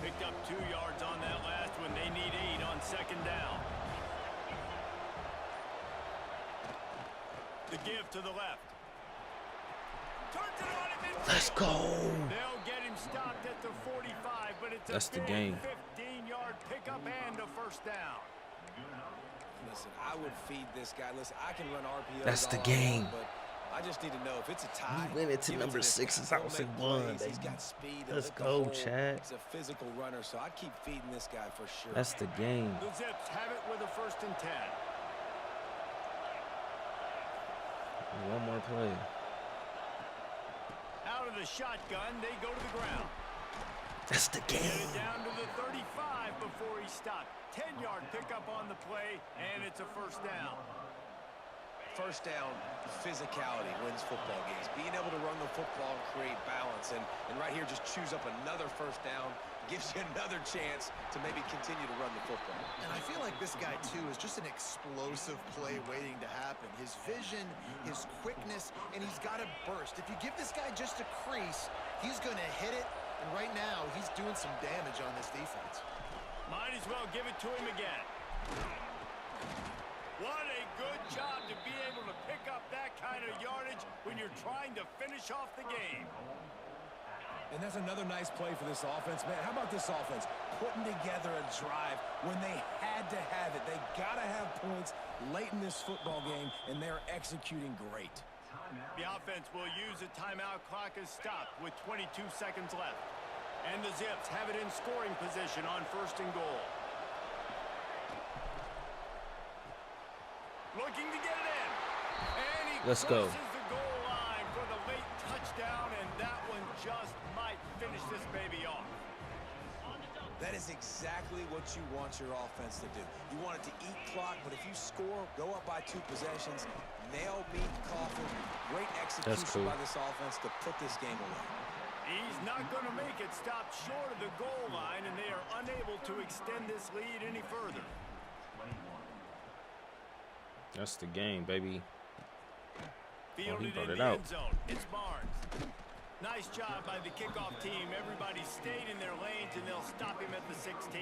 Picked up 2 yards on that last one. They need 8 on 2nd down. The give to the left. Turns it on him. Let's go. They'll get him stopped at the 45, but it's That's a the big game. 15-yard pickup and a first down. Listen, I would feed this guy. Listen, I can run RPOs. That's the all I game. want, but I just need to know if it's a tie. We win it to give number this 6 guy. is He'll out make one, plays. He's baby. got speed. He'll Let's hit the go, hole. Chad. He's a physical runner, so I'd keep feeding this guy for sure. That's the game. The Zips have it with a 1st and 10. One more play. Out of the shotgun, they go to the ground. That's the Get game. it down to the 35 before he stopped. 10-yard pickup on the play, and it's a first down. First down, physicality wins football games. Being able to run the football and create balance. And right here, just choose up another first down. Gives you another chance to maybe continue to run the football. And I feel like this guy, too, is just an explosive play waiting to happen. His vision, his quickness, and he's got a burst. If you give this guy just a crease, he's going to hit it. And right now, he's doing some damage on this defense. Might as well give it to him again. What a good job to be able to pick up that kind of yardage when you're trying to finish off the game. And that's another nice play for this offense, man. How about this offense? Putting together a drive when they had to have it. They got to have points late in this football game, and they're executing great. The offense will use a timeout. Clock is stopped with 22 seconds left. And the Zips have it in scoring position on 1st and goal. Looking to get it in. And he Let's go. crosses the goal line for the late touchdown, and that one just might finish this baby off. That is exactly what you want your offense to do. You want it to eat clock, but if you score, go up by 2 possessions, nail meet coffin. Great execution by this offense to put this game away. He's not going to make it stop short of the goal line, and they are unable to extend this lead any further. That's the game, baby. Fielded brought in it the out. end zone. It's Barnes. Nice job by the kickoff team. Everybody stayed in their lanes, and they'll stop him at the 16.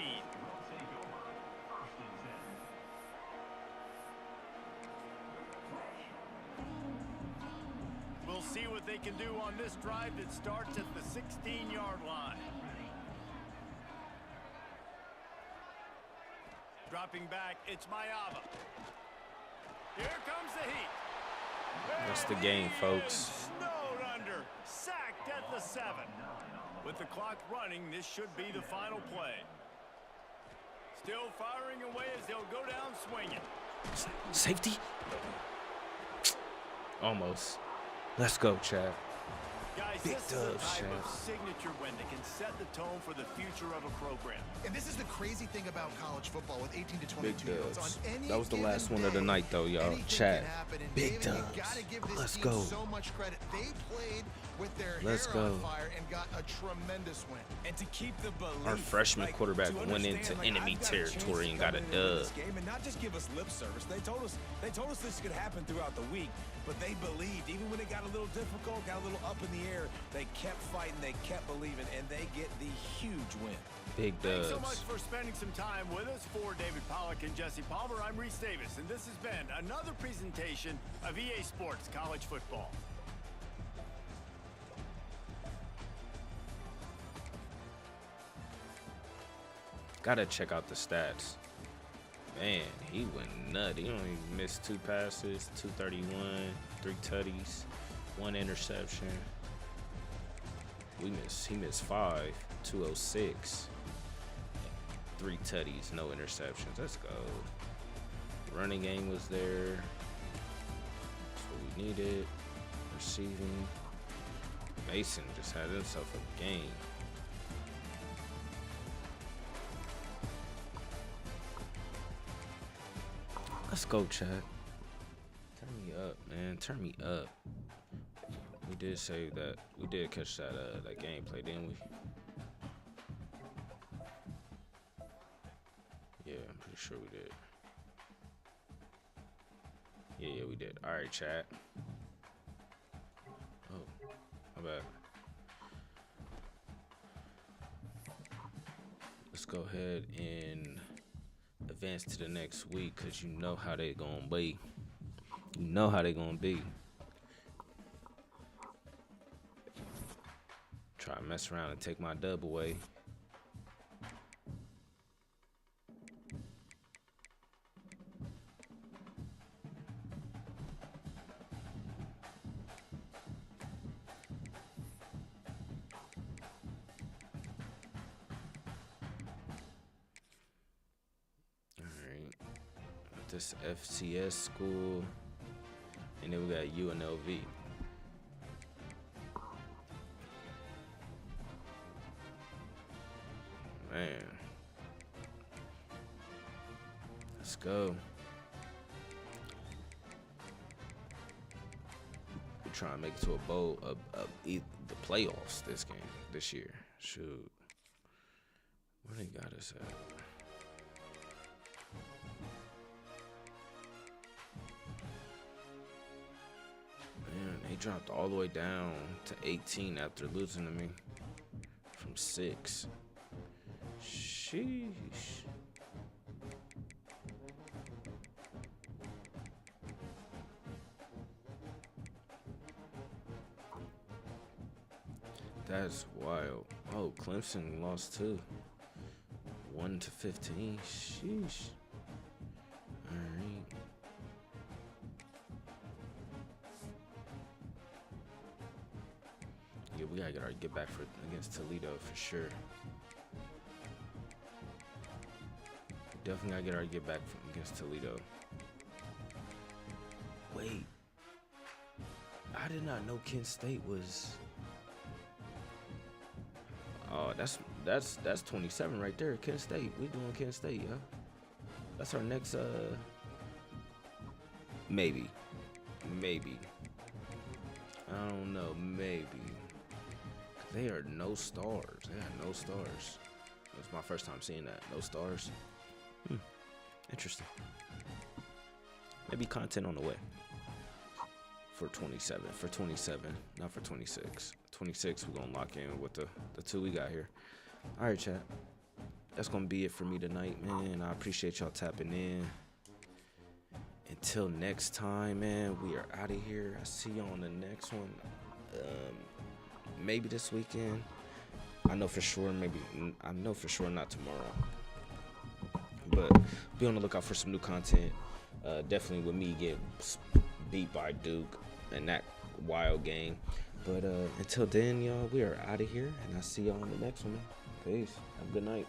We'll see what they can do on this drive that starts at the 16-yard line. Dropping back, it's Mayava. Here comes the heat. That's the game, folks. Snowed under, sacked at the 7. With the clock running, this should be the final play. Still firing away as they'll go down swinging. Safety? Almost. Let's go, Chad. Guys, Big this is a dubs, type of Chad. signature win that can set the tone for the future of a program. And this is the crazy thing about college football with 18 to Big 22 year-olds. dubs. On any That was the given last one of the day, night, though, y'all. anything Chad. can happen, and Big David, dubs. You gotta give this Let's team go. so much credit. They played with their Let's hair on go. fire and got a tremendous win. And to keep the belief, Our freshman quarterback to went into understand, enemy I've got a chance territory to and got a come in and win dub. this game and not just give us lip service. They told us this could happen throughout the week, but they believed. Even when it got a little difficult, got a little up in the air, they kept fighting, they kept believing, and they get the huge win. Big Thanks so dubs. much for spending some time with us. For David Pollack and Jesse Palmer, I'm Reese Davis, and this has been another presentation of EA Sports College Football. Gotta check out the stats. Man, he went nutty. He only missed 2 passes, 231, 3 tutties, 1 interception. He missed 5, 206, 3 tutties, no interceptions. Let's go. Running game was there. That's what we needed. Receiving. Mason just had himself a game. Let's go, chat. Turn me up, man. Turn me up. We did say that. We did catch that that gameplay, didn't we? Yeah, I'm pretty sure we did. Yeah, we did. All right, chat. Oh, my bad. Let's go ahead and advance to the next week, because you know how they gonna be. You know how they gonna be. Try to mess around and take my dub away. This FCS school, and then we got UNLV. Man, let's go. We're trying to make it to a bowl of the playoffs this year. Shoot, where they got us at? They dropped all the way down to 18 after losing to me from 6. Sheesh. That's wild. Oh, Clemson lost too. 1-15. Sheesh. All right. Yeah, we gotta get back against Toledo for sure. Definitely gotta get back against Toledo. Wait, I did not know Kent State was. Oh, that's 27 right there. Kent State, we doing Kent State, yeah. That's our next. Maybe. I don't know. Maybe. They are no stars. They have no stars. That's my first time seeing that. No stars. Interesting. Maybe content on the way. For 27. For 27. Not for 26. 26, we're going to lock in with the 2 we got here. All right, chat. That's going to be it for me tonight, man. I appreciate y'all tapping in. Until next time, man, we are out of here. I see y'all on the next one. Maybe this weekend. I know for sure not tomorrow. But be on the lookout for some new content. Definitely with me getting beat by Duke and that wild game. But until then, y'all, we are out of here. And I'll see y'all on the next one. Peace. Have a good night.